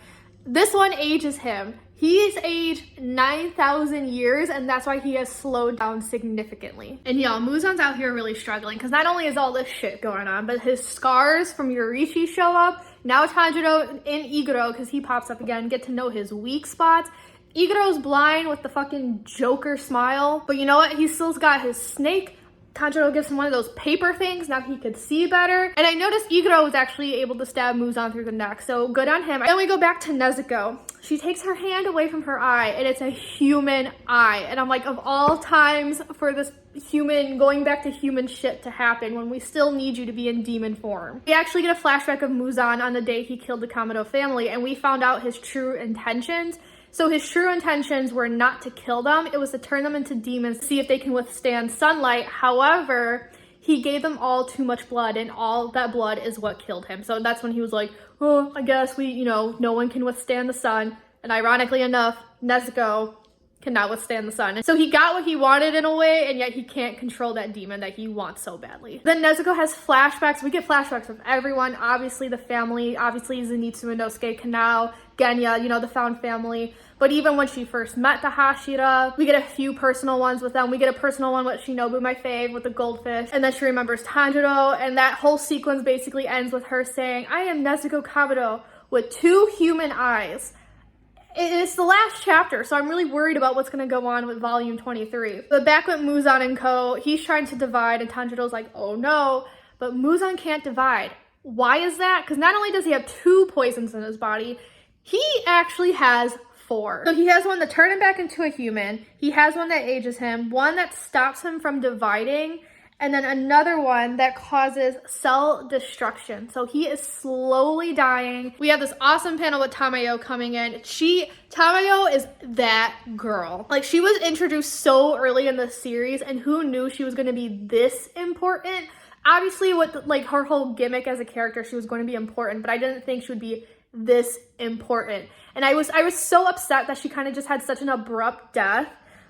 This one ages him. He's aged 9,000 years, and that's why he has slowed down significantly. And y'all, Muzan's out here really struggling, because not only is all this shit going on, but his scars from Yorichi show up. Now Tanjiro and Iguro, because he pops up again, get to know his weak spots. Iguro's blind with the fucking Joker smile, but you know what? He still's got his snake. Tanjiro gives him one of those paper things, now he could see better. And I noticed Iguro was actually able to stab Muzan through the neck, so good on him. Then we go back to Nezuko. She takes her hand away from her eye, and it's a human eye. And I'm like, of all times for this human, going back to human shit to happen when we still need you to be in demon form. We actually get a flashback of Muzan on the day he killed the Kamado family, and we found out his true intentions. So his true intentions were not to kill them, it was to turn them into demons to see if they can withstand sunlight. However, he gave them all too much blood, and all that blood is what killed him. So that's when he was like, oh, I guess no one can withstand the sun. And ironically enough, Nezuko cannot withstand the sun. And so he got what he wanted in a way, and yet he can't control that demon that he wants so badly. Then Nezuko has flashbacks. We get flashbacks of everyone. Obviously the family, obviously Zenitsu, Inosuke, Kanao, Genya, the found family. But even when she first met the Hashira, we get a few personal ones with them. We get a personal one with Shinobu, my fave, with the goldfish. And then she remembers Tanjiro, and that whole sequence basically ends with her saying, I am Nezuko Kabuto with two human eyes. It's the last chapter, so I'm really worried about what's going to go on with volume 23. But back with Muzan and co, he's trying to divide, and Tanjiro's like, oh no, but Muzan can't divide. Why is that? Because not only does he have two poisons in his body, he actually has 4. So he has one that turns him back into a human, he has one that ages him, one that stops him from dividing, and then another one that causes cell destruction. So he is slowly dying. We have this awesome panel with Tamayo coming in. Tamayo is that girl. Like, she was introduced so early in the series, and who knew she was going to be this important? Obviously, with like her whole gimmick as a character, she was going to be important, but I didn't think she would be this important. And I was so upset that she kind of just had such an abrupt death.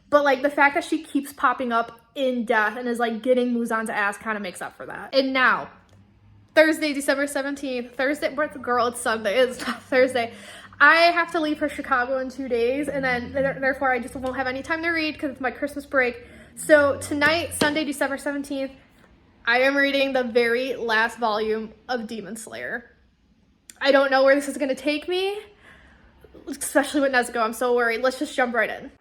But like the fact that she keeps popping up in death and is like getting Muzan's ass kind of makes up for that. And now, Thursday, December 17th, girl, it's Sunday, it's not Thursday. I have to leave for Chicago in 2 days, and then therefore I just won't have any time to read because it's my Christmas break. So tonight, Sunday, December 17th, I am reading the very last volume of Demon Slayer. I don't know where this is going to take me, especially with Nezuko. I'm so worried. Let's just jump right in.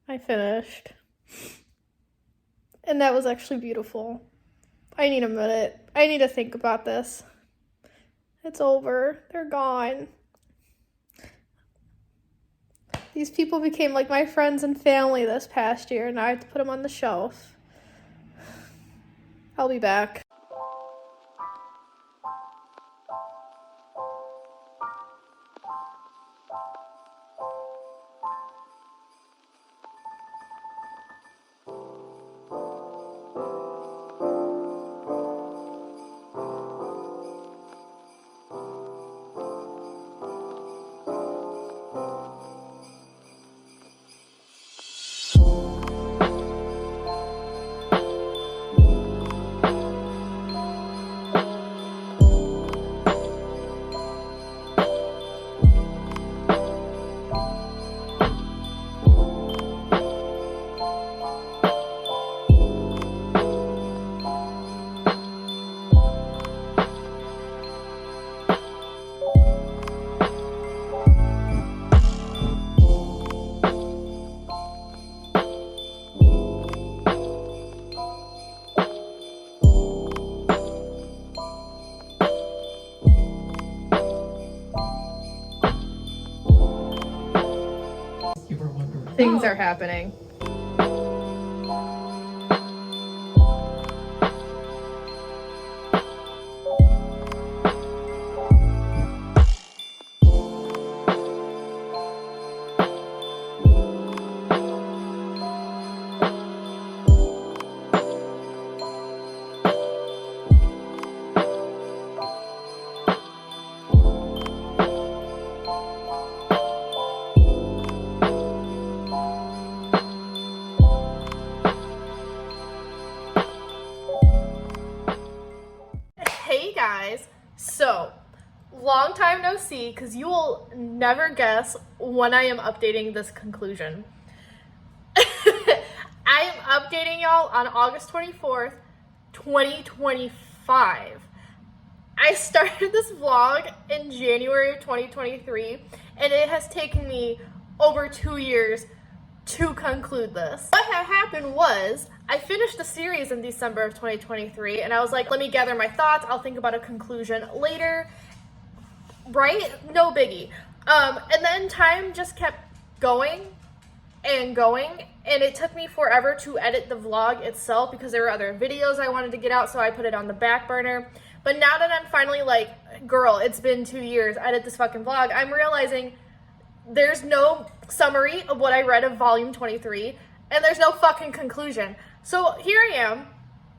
I finished. And that was actually beautiful. I need a minute. I need to think about this. It's over. They're gone. These people became like my friends and family this past year, and I have to put them on the shelf. I'll be back. Things are happening. Hey guys, so long time no see, because you will never guess when I am updating this conclusion. I am updating y'all on August 24th, 2025. I started this vlog in January of 2023, and it has taken me over 2 years to conclude this. What had happened was I finished the series in December of 2023, and I was like, let me gather my thoughts. I'll think about a conclusion later, right? No biggie. And then time just kept going and going, and it took me forever to edit the vlog itself because there were other videos I wanted to get out, so I put it on the back burner. But now that I'm finally like, girl, it's been 2 years, edit this fucking vlog, I'm realizing there's no summary of what I read of volume 23, and there's no fucking conclusion. So here I am,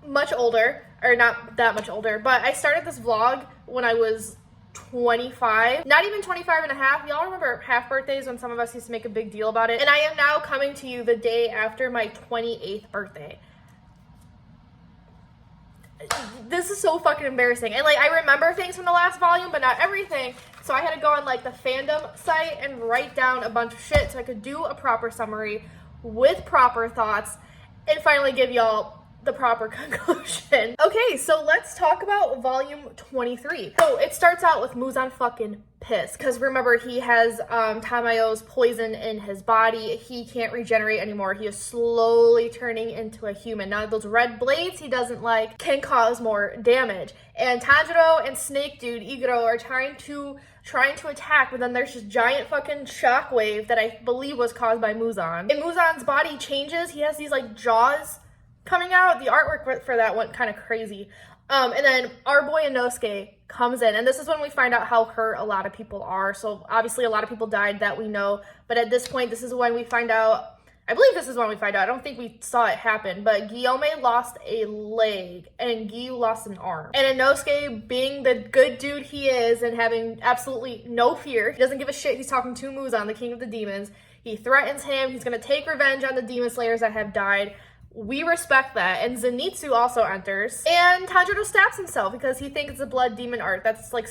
much older, or not that much older, but I started this vlog when I was 25, not even 25 and a half. Y'all remember half birthdays when some of us used to make a big deal about it? And I am now coming to you the day after my 28th birthday. This is so fucking embarrassing. And like, I remember things from the last volume, but not everything. So I had to go on like the fandom site and write down a bunch of shit so I could do a proper summary with proper thoughts and finally give y'all the proper conclusion. Okay, so let's talk about volume 23. So it starts out with Muzan fucking pissed, because remember, he has Tamayo's poison in his body. He can't regenerate anymore. He is slowly turning into a human. Now those red blades he doesn't like can cause more damage, and Tanjiro and Snake Dude Iguro are trying to attack, but then there's this giant fucking shockwave that I believe was caused by Muzan. And Muzan's body changes. He has these like jaws coming out. The artwork for that went kind of crazy. And then our boy Inosuke comes in, and this is when we find out how hurt a lot of people are. So obviously a lot of people died that we know, but at this point, this is when we find out, I believe this is when we find out, I don't think we saw it happen, but Guillaume lost a leg and Giyu lost an arm. And Inosuke, being the good dude he is and having absolutely no fear, he doesn't give a shit, he's talking to Muzan, the king of the demons. He threatens him, he's gonna take revenge on the demon slayers that have died. We respect that. And Zenitsu also enters, and Tanjiro stabs himself because he thinks it's a blood demon art that's like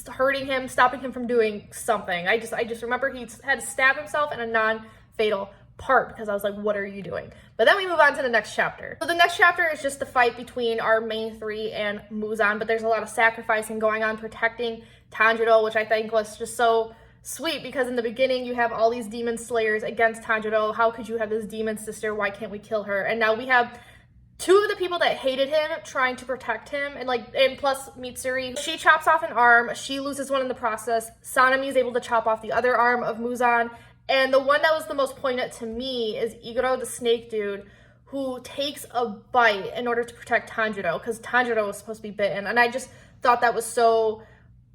hurting him, stopping him from doing something. I just remember he had to stab himself in a non-fatal part because I was like, what are you doing? But then we move on to the next chapter. So the next chapter is just the fight between our main three and Muzan, but there's a lot of sacrificing going on, protecting Tanjiro, which I think was just so sweet, because in the beginning you have all these demon slayers against Tanjiro. How could you have this demon sister? Why can't we kill her? And now we have two of the people that hated him trying to protect him, and plus Mitsuri. She chops off an arm, she loses one in the process. Sanemi is able to chop off the other arm of Muzan, and the one that was the most poignant to me is Iguro, the snake dude, who takes a bite in order to protect Tanjiro, because Tanjiro was supposed to be bitten. And I just thought that was so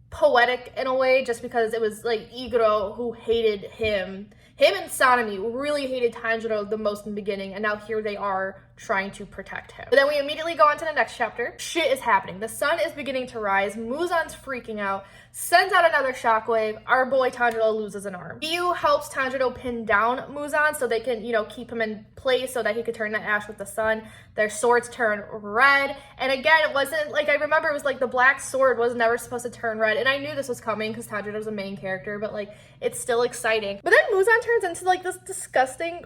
poetic in a way, just because it was like Iguro who hated him. Him and Sanemi really hated Tanjiro the most in the beginning, and now here they are trying to protect him. But then we immediately go on to the next chapter. Shit is happening. The sun is beginning to rise. Muzan's freaking out, sends out another shockwave. Our boy Tanjiro loses an arm. Giyu helps Tanjiro pin down Muzan so they can, keep him in place so that he could turn to ash with the sun. Their swords turn red. And again, it wasn't like, I remember it was like the black sword was never supposed to turn red. And I knew this was coming because Tanjiro's a main character, but like, it's still exciting. But then Muzan turns into like this disgusting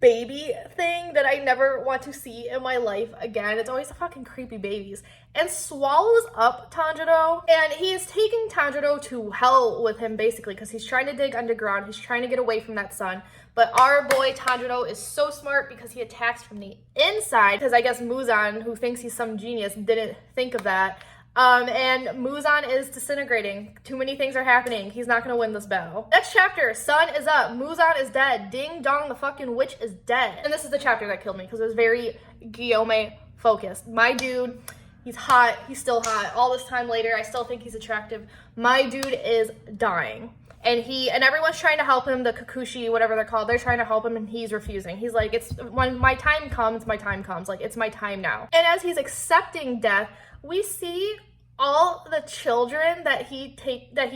baby thing that I never want to see in my life again. It's always the fucking creepy babies. And swallows up Tanjiro, and he is taking Tanjiro to hell with him basically, because he's trying to dig underground. He's trying to get away from that sun. But our boy Tanjiro is so smart because he attacks from the inside, because I guess Muzan, who thinks he's some genius, didn't think of that. And Muzan is disintegrating. Too many things are happening. He's not gonna win this battle. Next chapter, sun is up. Muzan is dead. Ding dong, the fucking witch is dead. And this is the chapter that killed me because it was very Guillaume focused. My dude, he's hot. He's still hot. All this time later, I still think he's attractive. My dude is dying. And everyone's trying to help him, the Kakushi, whatever they're called, they're trying to help him and he's refusing. He's like, it's when my time comes, my time comes. Like, it's my time now. And as he's accepting death, we see all the children that he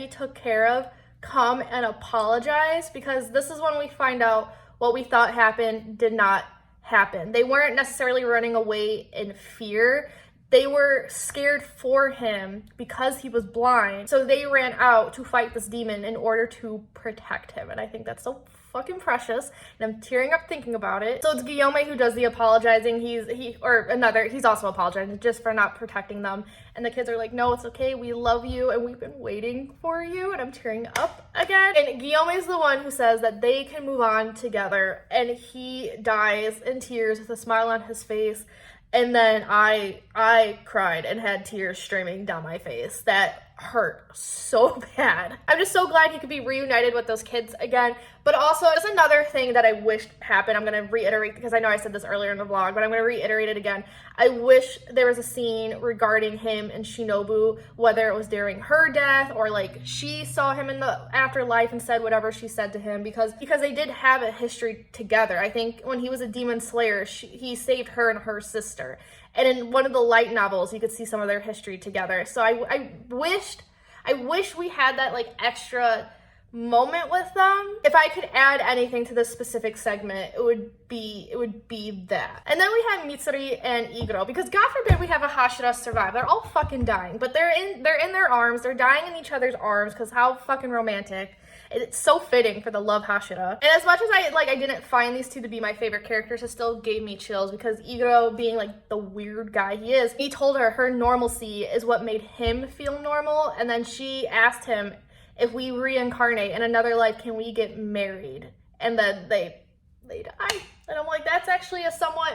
took care of come and apologize, because this is when we find out what we thought happened did not happen. They weren't necessarily running away in fear. They were scared for him because he was blind. So they ran out to fight this demon in order to protect him. And I think that's so fucking precious. And I'm tearing up thinking about it. So it's Guillaume who does the apologizing. He's also apologizing just for not protecting them. And the kids are like, no, it's okay. We love you and we've been waiting for you. And I'm tearing up again. And Guillaume is the one who says that they can move on together. And he dies in tears with a smile on his face. And then I cried and had tears streaming down my face. That hurt so bad. I'm just so glad he could be reunited with those kids again. But also, just another thing that I wished happened, I'm going to reiterate because I know I said this earlier in the vlog, but I'm going to reiterate it again. I wish there was a scene regarding him and Shinobu, whether it was during her death or like she saw him in the afterlife and said whatever she said to him, because they did have a history together. I think when he was a demon slayer, he saved her and her sister. And in one of the light novels, you could see some of their history together. So I wish we had that like extra moment with them. If I could add anything to this specific segment, it would be that. And then we have Mitsuri and Iguro, because God forbid we have a Hashira survive. They're all fucking dying, but they're in their arms. They're dying in each other's arms, because how fucking romantic. It's so fitting for the love Hashira. And as much as I didn't find these two to be my favorite characters, it still gave me chills, because Iguro, being like the weird guy he is, he told her normalcy is what made him feel normal. And then she asked him, if we reincarnate in another life, can we get married? And then they die. And I'm like, that's actually a somewhat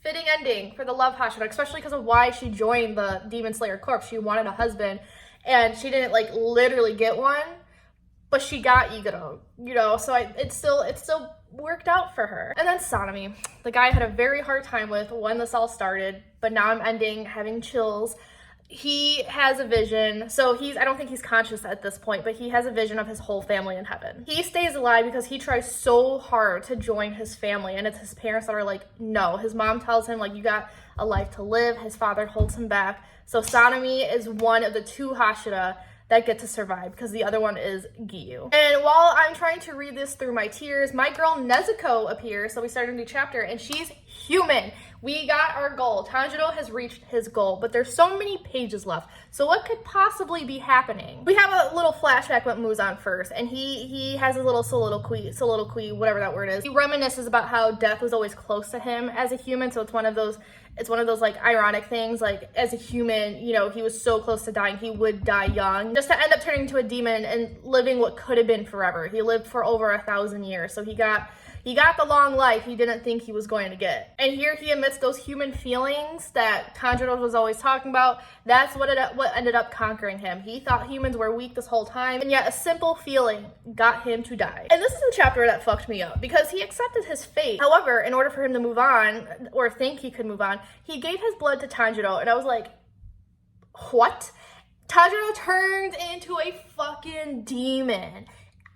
fitting ending for the love Hashira, especially because of why she joined the Demon Slayer Corps. She wanted a husband, and she didn't like literally get one, but she got Iguro, you know, so it still worked out for her. And then Sanemi, the guy I had a very hard time with when this all started, but now I'm having chills. He has a vision. So I don't think he's conscious at this point, but he has a vision of his whole family in heaven. He stays alive because he tries so hard to join his family, and it's his parents that are like, no. His mom tells him, like, you got a life to live. His father holds him back. So Sanemi is one of the two Hashira that get to survive, because the other one is Giyu. And while I'm trying to read this through my tears, my girl Nezuko appears. So we start a new chapter, and she's human. We got our goal. Tanjiro has reached his goal, but there's so many pages left. So what could possibly be happening? We have a little flashback with Muzan first, and he has a little soliloquy, whatever that word is. He reminisces about how death was always close to him as a human. So it's one of those like ironic things, like as a human, you know, he was so close to dying, he would die young, just to end up turning into a demon and living what could have been forever. He lived for over 1,000 years, so he got the long life he didn't think he was going to get. And here he emits those human feelings that Tanjiro was always talking about. That's what ended up conquering him. He thought humans were weak this whole time, and yet a simple feeling got him to die. And this is the chapter that fucked me up, because he accepted his fate. However, in order for him to move on, or think he could move on, he gave his blood to Tanjiro, and I was like, what? Tanjiro turned into a fucking demon.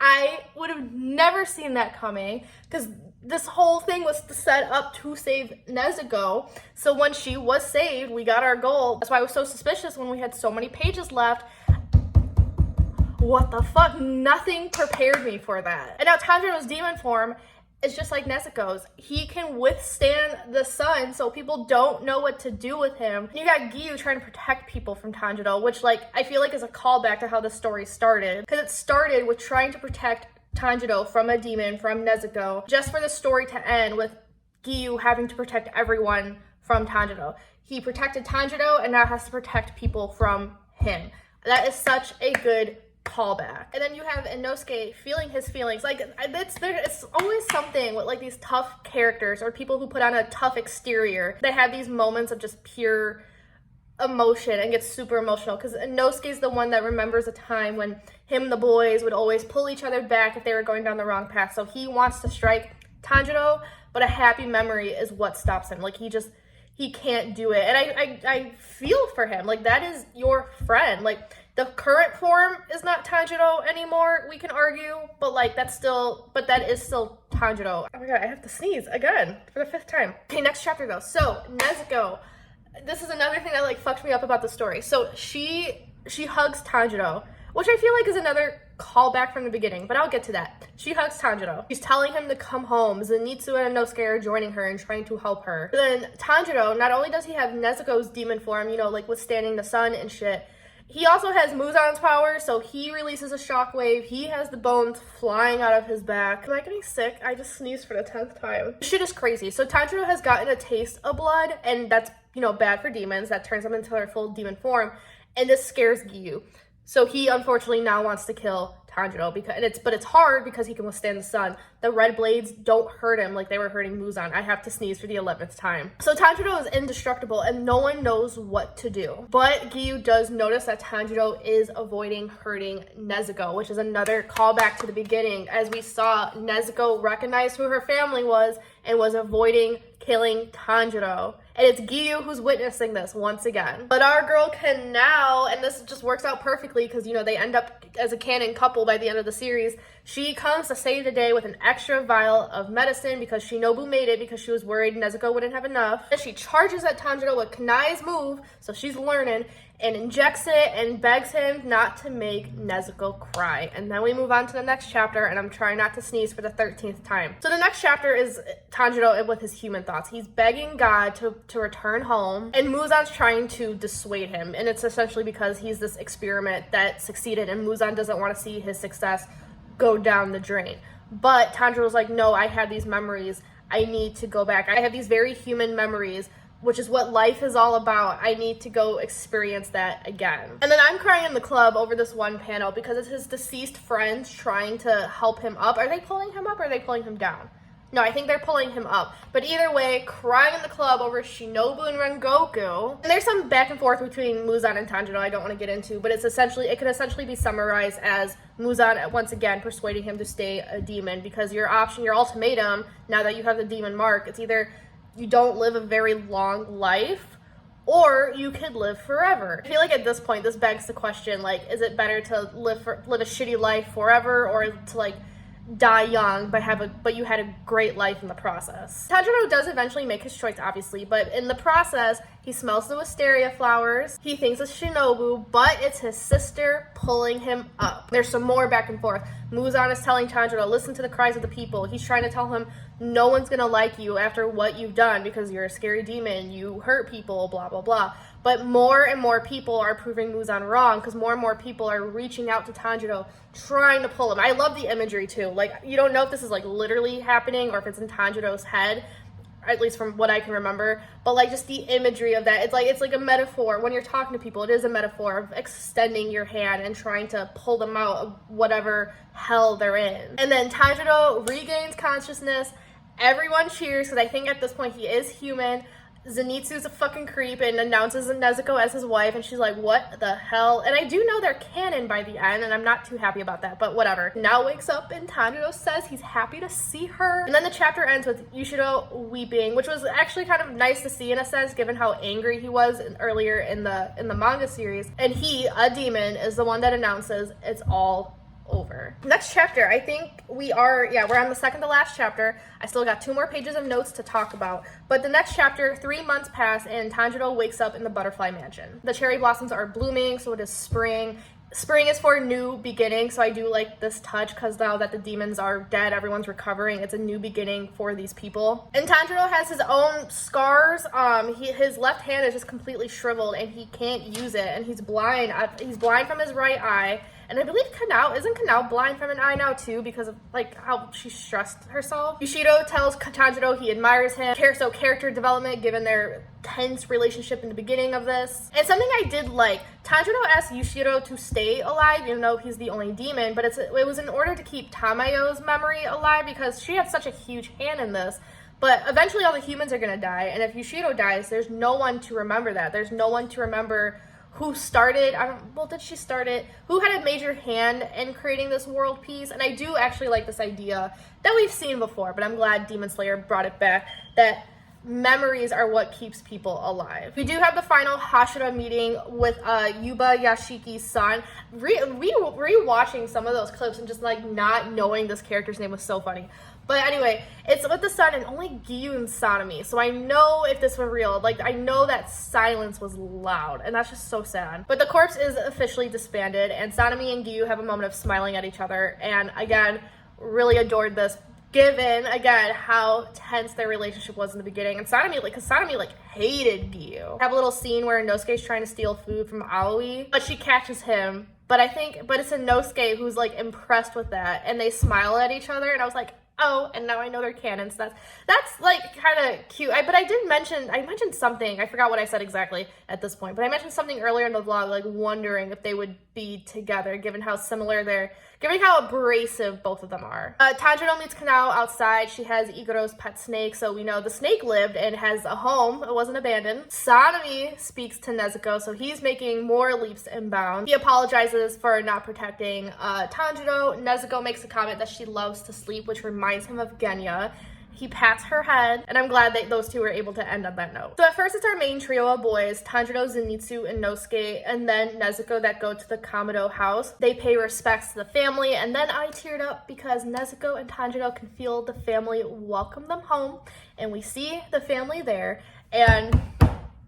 I would have never seen that coming, because this whole thing was set up to save Nezuko. So when she was saved, we got our goal. That's why I was so suspicious when we had so many pages left. What the fuck? Nothing prepared me for that. And now Tanjiro's demon form is just like Nezuko's. He can withstand the sun, so people don't know what to do with him. You got Giyu trying to protect people from Tanjiro, which, like, I feel like is a callback to how the story started. Because it started with trying to protect Tanjiro from a demon, from Nezuko, just for the story to end with Giyu having to protect everyone from Tanjiro. He protected Tanjiro and now has to protect people from him. That is such a good callback. And then you have Inosuke feeling his feelings. Like, it's always something with like these tough characters or people who put on a tough exterior that have these moments of just pure emotion and gets super emotional because Inosuke's the one that remembers a time when him and the boys would always pull each other back if they were going down the wrong path. So he wants to strike Tanjiro, but a happy memory is what stops him. Like, he can't do it. And I feel for him. Like, that is your friend. Like, the current form is not Tanjiro anymore, we can argue, but like that is still Tanjiro. Oh my god, I have to sneeze again for the 5th time. Okay, next chapter though. So Nezuko, this is another thing that like fucked me up about the story. So she hugs Tanjiro, which I feel like is another callback from the beginning, but I'll get to that. She hugs Tanjiro. She's telling him to come home. Zenitsu and Inosuke are joining her and trying to help her. But then Tanjiro, not only does he have Nezuko's demon form, you know, like withstanding the sun and shit, he also has Muzan's power, so he releases a shockwave. He has the bones flying out of his back. Am I getting sick? I just sneezed for the 10th time. This shit is crazy. So Tanjiro has gotten a taste of blood, and that's, you know, bad for demons. That turns them into their full demon form, and this scares Giyu. So he unfortunately now wants to kill Tanjiro but it's hard because he can withstand the sun. The red blades don't hurt him like they were hurting Muzan. I have to sneeze for the 11th time. So Tanjiro is indestructible and no one knows what to do. But Giyu does notice that Tanjiro is avoiding hurting Nezuko, which is another callback to the beginning, as we saw Nezuko recognize who her family was and was avoiding killing Tanjiro. And it's Giyu who's witnessing this once again. But our girl can now, and this just works out perfectly because, you know, they end up as a canon couple by the end of the series. She comes to save the day with an extra vial of medicine because Shinobu made it because she was worried Nezuko wouldn't have enough. And she charges at Tanjiro with Kanai's move, so she's learning, and injects it and begs him not to make Nezuko cry. And then we move on to the next chapter, and I'm trying not to sneeze for the 13th time. So the next chapter is Tanjiro with his human thoughts. He's begging God to return home, and Muzan's trying to dissuade him. And it's essentially because he's this experiment that succeeded, and Muzan doesn't want to see his success go down the drain. But Tanjiro's like, no, I have these memories. I need to go back. I have these very human memories, which is what life is all about. I need to go experience that again. And then I'm crying in the club over this one panel because it's his deceased friends trying to help him up. Are they pulling him up or are they pulling him down? No, I think they're pulling him up. But either way, crying in the club over Shinobu and Rengoku. And there's some back and forth between Muzan and Tanjiro I don't want to get into, but it can essentially be summarized as Muzan once again persuading him to stay a demon, because your ultimatum, now that you have the demon mark, it's either you don't live a very long life, or you could live forever. I feel like at this point, this begs the question, like, is it better to live a shitty life forever, or to, like, die young, but you had a great life in the process? Tanjiro does eventually make his choice, obviously, but in the process, he smells the wisteria flowers. He thinks it's Shinobu, but it's his sister pulling him up. There's some more back and forth. Muzan is telling Tanjiro, listen to the cries of the people. He's trying to tell him, no one's gonna like you after what you've done because you're a scary demon, you hurt people, blah, blah, blah. But more and more people are proving Muzan wrong because more and more people are reaching out to Tanjiro, trying to pull him. I love the imagery too. Like, you don't know if this is like literally happening or if it's in Tanjiro's head, at least from what I can remember. But like just the imagery of that, it's like a metaphor. When you're talking to people, it is a metaphor of extending your hand and trying to pull them out of whatever hell they're in. And then Tanjiro regains consciousness. Everyone cheers because I think at this point he is human. Zenitsu's a fucking creep and announces Nezuko as his wife, and she's like, what the hell? And I do know they're canon by the end, and I'm not too happy about that, but whatever. Now wakes up and Tanjiro says he's happy to see her. And then the chapter ends with Yushiro weeping, which was actually kind of nice to see in a sense, given how angry he was earlier in the manga series. And he, a demon, is the one that announces it's all over. Next chapter, I think we're on the second to last chapter. I still got 2 more pages of notes to talk about, but the next chapter, 3 months pass and Tanjiro wakes up in the butterfly mansion. The cherry blossoms are blooming, so it is spring. Spring is for new beginning, so I do like this touch because now that the demons are dead, everyone's recovering. It's a new beginning for these people. And Tanjiro has his own scars. His left hand is just completely shriveled and he can't use it, and he's blind. He's blind from his right eye. And I believe isn't Kanao blind from an eye now too because of like how she stressed herself? Yushido tells Tanjiro he admires him. So character development given their tense relationship in the beginning of this. And something I did like, Tanjiro asked Yushido to stay alive even though he's the only demon, but it was in order to keep Tamayo's memory alive because she had such a huge hand in this. But eventually all the humans are gonna die, and if Yushido dies, there's no one to remember that. There's no one to remember who started, did she start it? Who had a major hand in creating this world peace? And I do actually like this idea that we've seen before, but I'm glad Demon Slayer brought it back, that memories are what keeps people alive. We do have the final Hashira meeting with Yuba Yashiki's son. Rewatching some of those clips and just like not knowing this character's name was so funny. But anyway, it's with the son and only Giyu and Sanemi. So I know if this were real, like I know that silence was loud and that's just so sad. But the corpse is officially disbanded and Sanemi and Giyu have a moment of smiling at each other. And again, really adored this, given again how tense their relationship was in the beginning. And Sanemi, cause Sanemi hated Giyu. Have a little scene where Inosuke's trying to steal food from Aoi, but she catches him. But it's Inosuke who's like impressed with that, and they smile at each other, and I was like, oh, and now I know they're canon, so that's like kind of cute. I mentioned something, I forgot what I said exactly at this point, but I mentioned something earlier in the vlog, like wondering if they would be together, given how how abrasive both of them are. Tanjiro meets Kanao outside. She has Igoro's pet snake, so we know the snake lived and has a home. It wasn't abandoned. Sanemi speaks to Nezuko, so he's making more leaps and bounds. He apologizes for not protecting Tanjiro. Nezuko makes a comment that she loves to sleep, which reminds him of Genya. He pats her head, and I'm glad that those two were able to end on that note. So at first it's our main trio of boys, Tanjiro, Zenitsu, and Inosuke, and then Nezuko that go to the Kamado house. They pay respects to the family, and then I teared up because Nezuko and Tanjiro can feel the family welcome them home, and we see the family there, and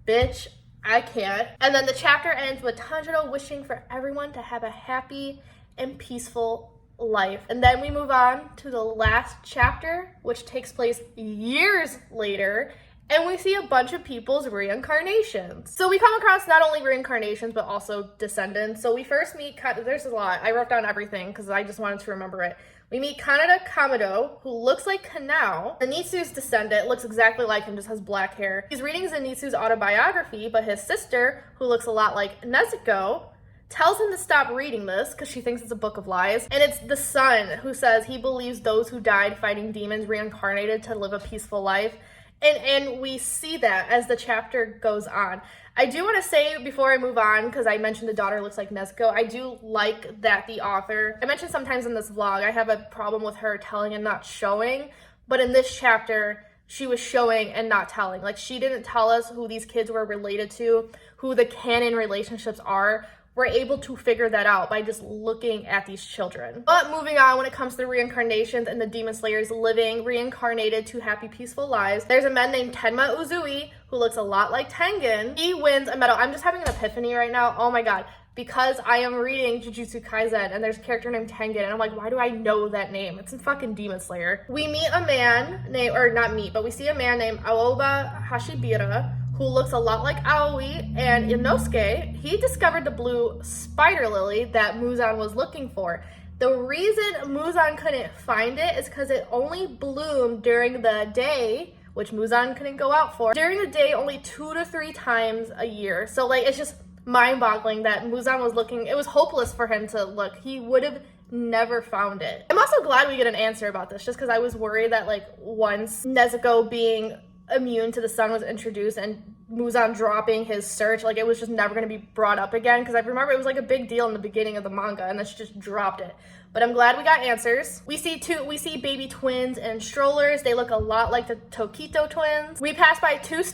bitch, I can't. And then the chapter ends with Tanjiro wishing for everyone to have a happy and peaceful life. And then we move on to the last chapter, which takes place years later, and we see a bunch of people's reincarnations. So we come across not only reincarnations, but also descendants. So we first meet, there's a lot, I wrote down everything because I just wanted to remember it. We meet Kaneda Kamado, who looks like Kanao. Zenitsu's descendant, looks exactly like him, just has black hair. He's reading Zenitsu's autobiography, but his sister, who looks a lot like Nezuko, tells him to stop reading this because she thinks it's a book of lies. And it's the son who says he believes those who died fighting demons reincarnated to live a peaceful life. And we see that as the chapter goes on. I do want to say before I move on, because I mentioned the daughter looks like Nezuko, I do like that the author, I mentioned sometimes in this vlog, I have a problem with her telling and not showing, but in this chapter, she was showing and not telling. Like, she didn't tell us who these kids were related to, who the canon relationships are. We're able to figure that out by just looking at these children. But moving on, when it comes to reincarnations and the Demon Slayers living reincarnated to happy, peaceful lives, there's a man named Tenma Uzui who looks a lot like Tengen. He wins a medal. I'm just having an epiphany right now. Oh my god. Because I am reading Jujutsu Kaisen and there's a character named Tengen and I'm like, why do I know that name? It's in fucking Demon Slayer. We meet a man named, or not meet, but we see a man named Aoba Hashibira who looks a lot like Aoi, and Inosuke, he discovered the blue spider lily that Muzan was looking for. The reason Muzan couldn't find it is because it only bloomed during the day, which Muzan couldn't go out for. During the day, only 2 to 3 times a year. So like, it's just mind-boggling that Muzan was looking, it was hopeless for him to look. He would have never found it. I'm also glad we get an answer about this, just because I was worried that like once Nezuko being immune to the sun was introduced and Muzan dropping his search, like it was just never going to be brought up again, because I remember it was like a big deal in the beginning of the manga and then she just dropped it. But I'm glad we got answers. We see baby twins and strollers. They look a lot like the Tokito twins. We pass by 2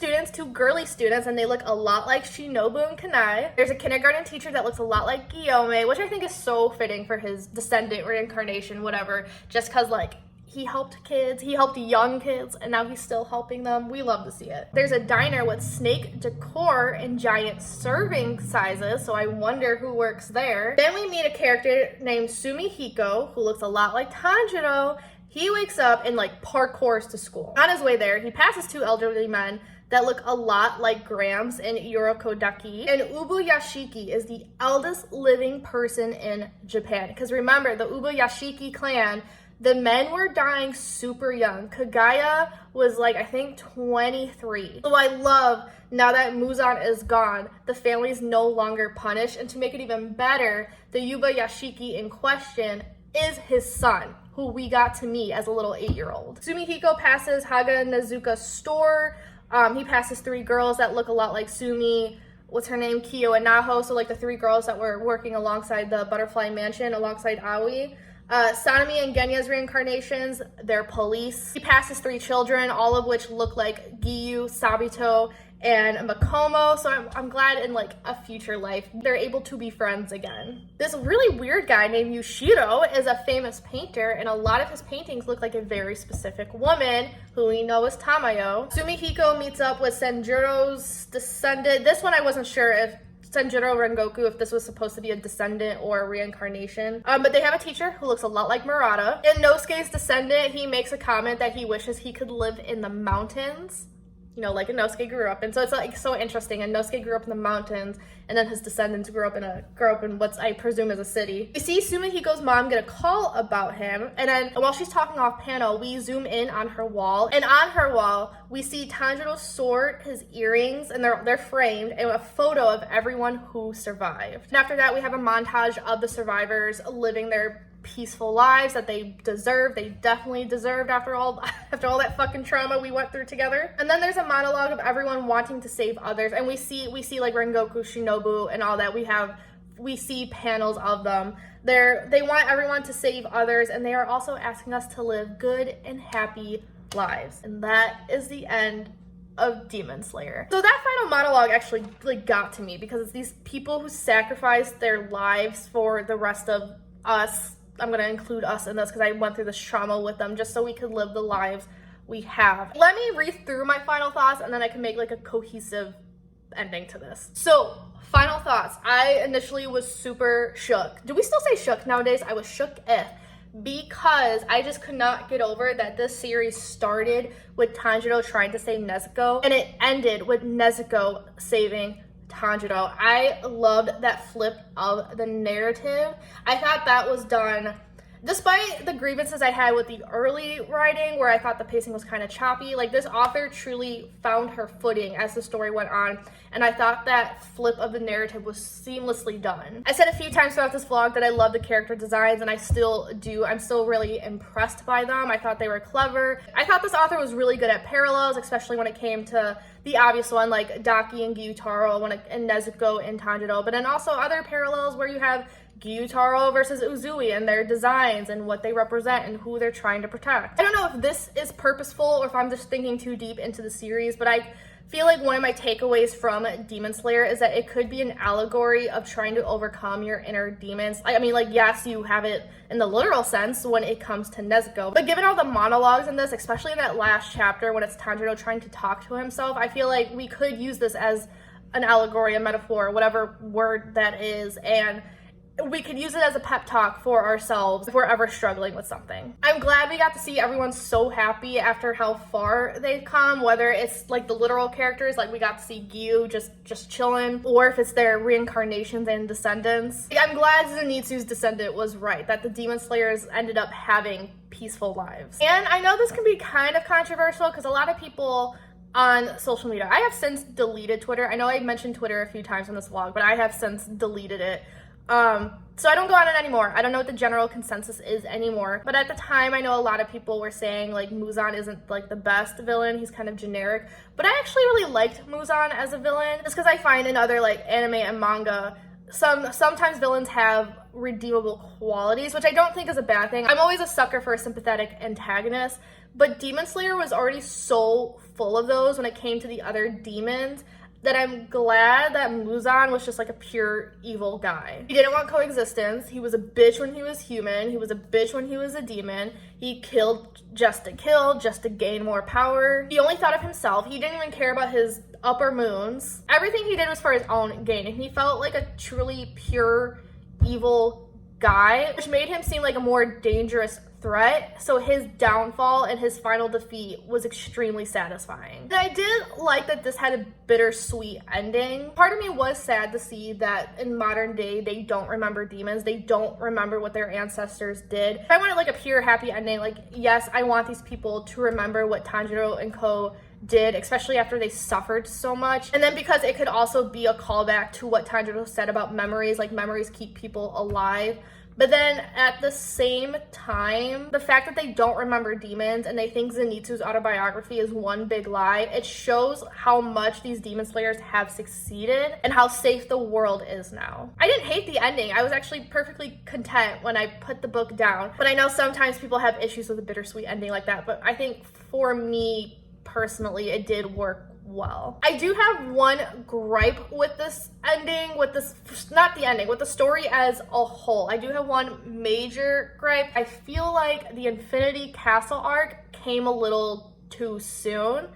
girly students, and they look a lot like Shinobu and Kanai. There's a kindergarten teacher that looks a lot like Guillaume, which I think is so fitting for his descendant reincarnation, whatever, just because like he helped kids, he helped young kids, and now he's still helping them. We love to see it. There's a diner with snake decor and giant serving sizes, so I wonder who works there. Then we meet a character named Sumihiko, who looks a lot like Tanjiro. He wakes up and like parkours to school. On his way there, he passes 2 elderly men that look a lot like Grams and Yorokodaki. And Ubu Yashiki is the eldest living person in Japan. Because remember, the Ubu Yashiki clan, the men were dying super young. Kagaya was like, I think 23. So I love, now that Muzan is gone, the family's no longer punished. And to make it even better, the Yuba Yashiki in question is his son. who we got to meet as a little 8-year-old. Sumihiko passes Haga Nezuka's store. He passes 3 girls that look a lot like Sumi. What's her name? Kyo and Naho. So like the 3 girls that were working alongside the Butterfly Mansion alongside Aoi. Sanemi and Genya's reincarnations, they're police. He passes 3 children, all of which look like Giyu, Sabito, and Makomo. So I'm glad in like a future life they're able to be friends again. This really weird guy named Yushiro is a famous painter, and a lot of his paintings look like a very specific woman who we know as Tamayo. Sumihiko meets up with Senjuro's descendant. This one I wasn't sure if Senjuro Rengoku, if this was supposed to be a descendant or a reincarnation. But they have a teacher who looks a lot like Murata. In Nosuke's descendant, he makes a comment that he wishes he could live in the mountains. You know, like Inosuke grew up in. So it's like so interesting. And Inosuke grew up in the mountains, and then his descendants grew up in what I presume is a city. We see Sumihiko's mom get a call about him, and then while she's talking off panel, we zoom in on her wall. And on her wall, we see Tanjiro sort his earrings, and they're framed, and a photo of everyone who survived. And after that, we have a montage of the survivors living their peaceful lives that they deserve. They definitely deserved after all that fucking trauma we went through together. And then there's a monologue of everyone wanting to save others, and we see like Rengoku, Shinobu, and all that. We see panels of them. They want everyone to save others, and they are also asking us to live good and happy lives. And that is the end of Demon Slayer. So that final monologue actually like got to me, because it's these people who sacrificed their lives for the rest of us. I'm going to include us in this because I went through this trauma with them just so we could live the lives we have. Let me read through my final thoughts, and then I can make like a cohesive ending to this. So, final thoughts. I initially was super shook. Do we still say shook nowadays? I was shook because I just could not get over that this series started with Tanjiro trying to save Nezuko, and it ended with Nezuko saving Tanjiro. I loved that flip of the narrative. I thought that was done, despite the grievances I had with the early writing where I thought the pacing was kind of choppy. Like, this author truly found her footing as the story went on, and I thought that flip of the narrative was seamlessly done. I said a few times throughout this vlog that I love the character designs, and I still do. I'm still really impressed by them. I thought they were clever. I thought this author was really good at parallels, especially when it came to the obvious one, like Daki and Gyutaro, and Nezuko and Tanjiro, but then also other parallels where you have Gyutaro versus Uzui and their designs and what they represent and who they're trying to protect. I don't know if this is purposeful or if I'm just thinking too deep into the series, but I feel like one of my takeaways from Demon Slayer is that it could be an allegory of trying to overcome your inner demons. I mean, like, yes, you have it in the literal sense when it comes to Nezuko, but given all the monologues in this, especially in that last chapter when it's Tanjiro trying to talk to himself, I feel like we could use this as an allegory, a metaphor, whatever word that is, and we could use it as a pep talk for ourselves if we're ever struggling with something. I'm glad we got to see everyone so happy after how far they've come, whether it's like the literal characters, like we got to see Gyu just chilling, or if it's their reincarnations and descendants. I'm glad Zenitsu's descendant was right, that the Demon Slayers ended up having peaceful lives. And I know this can be kind of controversial because a lot of people on social media, I have since deleted Twitter. I know I mentioned Twitter a few times in this vlog, but I have since deleted it. So I don't go on it anymore. I don't know what the general consensus is anymore. But at the time, I know a lot of people were saying like Muzan isn't like the best villain. He's kind of generic. But I actually really liked Muzan as a villain, just because I find in other like anime and manga, sometimes villains have redeemable qualities, which I don't think is a bad thing. I'm always a sucker for a sympathetic antagonist, but Demon Slayer was already so full of those when it came to the other demons that I'm glad that Muzan was just like a pure evil guy. He didn't want coexistence. He was a bitch when he was human. He was a bitch when he was a demon. He killed just to kill, just to gain more power. He only thought of himself. He didn't even care about his upper moons. Everything he did was for his own gain, and he felt like a truly pure evil guy, which made him seem like a more dangerous threat. So his downfall and his final defeat was extremely satisfying. And I did like that this had a bittersweet ending. Part of me was sad to see that in modern day they don't remember demons. They don't remember what their ancestors did. If I wanted like a pure happy ending, like, yes, I want these people to remember what Tanjiro and Ko did, especially after they suffered so much. And then because it could also be a callback to what Tanjiro said about memories, like memories keep people alive. But then at the same time, the fact that they don't remember demons and they think Zenitsu's autobiography is one big lie, it shows how much these demon slayers have succeeded and how safe the world is now. I didn't hate the ending. I was actually perfectly content when I put the book down. But I know sometimes people have issues with a bittersweet ending like that, but I think for me personally, it did work well. I do have one gripe with this ending, with this, not the ending, with the story as a whole. I do have one major gripe. I feel like the Infinity Castle arc came a little too soon.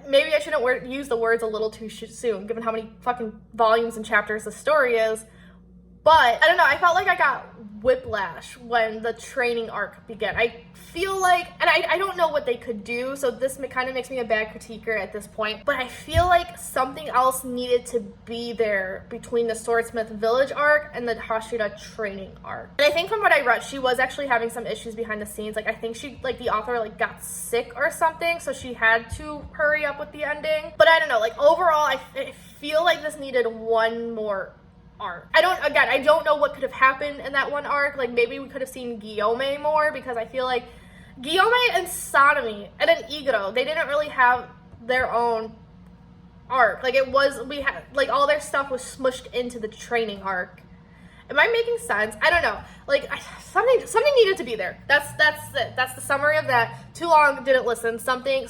Maybe I shouldn't use the words a little too soon, given how many fucking volumes and chapters the story is. But I don't know, I felt like I got whiplash when the training arc began. I feel like, and I don't know what they could do, so this kind of makes me a bad critiquer at this point, but I feel like something else needed to be there between the Swordsmith Village arc and the Hashira training arc. And I think from what I read, she was actually having some issues behind the scenes. Like, I think she, like, the author, like, got sick or something, so she had to hurry up with the ending. But I don't know, like, overall, I feel like this needed one more arc. I don't know what could have happened in that one arc. Like, maybe we could have seen Guillaume more, because I feel like Guillaume and Sonomi and then Igoro, they didn't really have their own arc. Like, we had, like, all their stuff was smushed into the training arc. Am I making sense? I don't know. Like, something needed to be there. That's it. That's the summary of that. Too long, didn't listen. Something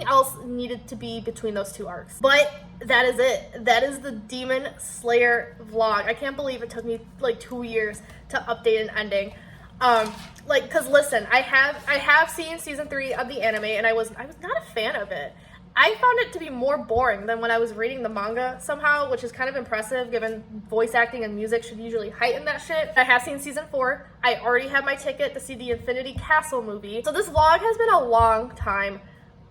else needed to be between those two arcs. But that is it. That is the Demon Slayer vlog. I can't believe it took me like 2 years to update an ending. Like, cause listen, I have seen season 3 of the anime, and I was not a fan of it. I found it to be more boring than when I was reading the manga somehow, which is kind of impressive given voice acting and music should usually heighten that shit. I have seen season 4. I already have my ticket to see the Infinity Castle movie. So this vlog has been a long time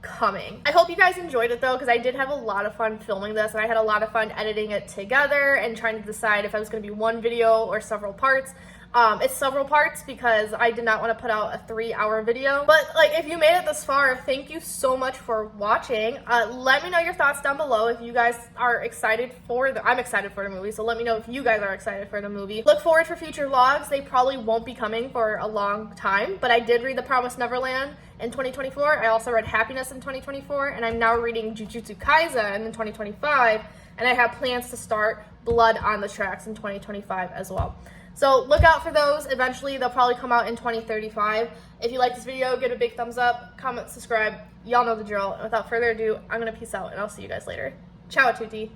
coming. I hope you guys enjoyed it though, because I did have a lot of fun filming this, and I had a lot of fun editing it together and trying to decide if I was going to be one video or several parts. It's several parts because I did not want to put out a 3-hour video. But like, if you made it this far, thank you so much for watching. Let me know your thoughts down below if you guys are excited for I'm excited for the movie, so let me know if you guys are excited for the movie. Look forward for future vlogs. They probably won't be coming for a long time, but I did read The Promised Neverland in 2024. I also read Happiness in 2024, and I'm now reading Jujutsu Kaisen in 2025, and I have plans to start Blood on the Tracks in 2025 as well. So look out for those. Eventually, they'll probably come out in 2035. If you like this video, give it a big thumbs up, comment, subscribe. Y'all know the drill. And without further ado, I'm going to peace out, and I'll see you guys later. Ciao a tutti.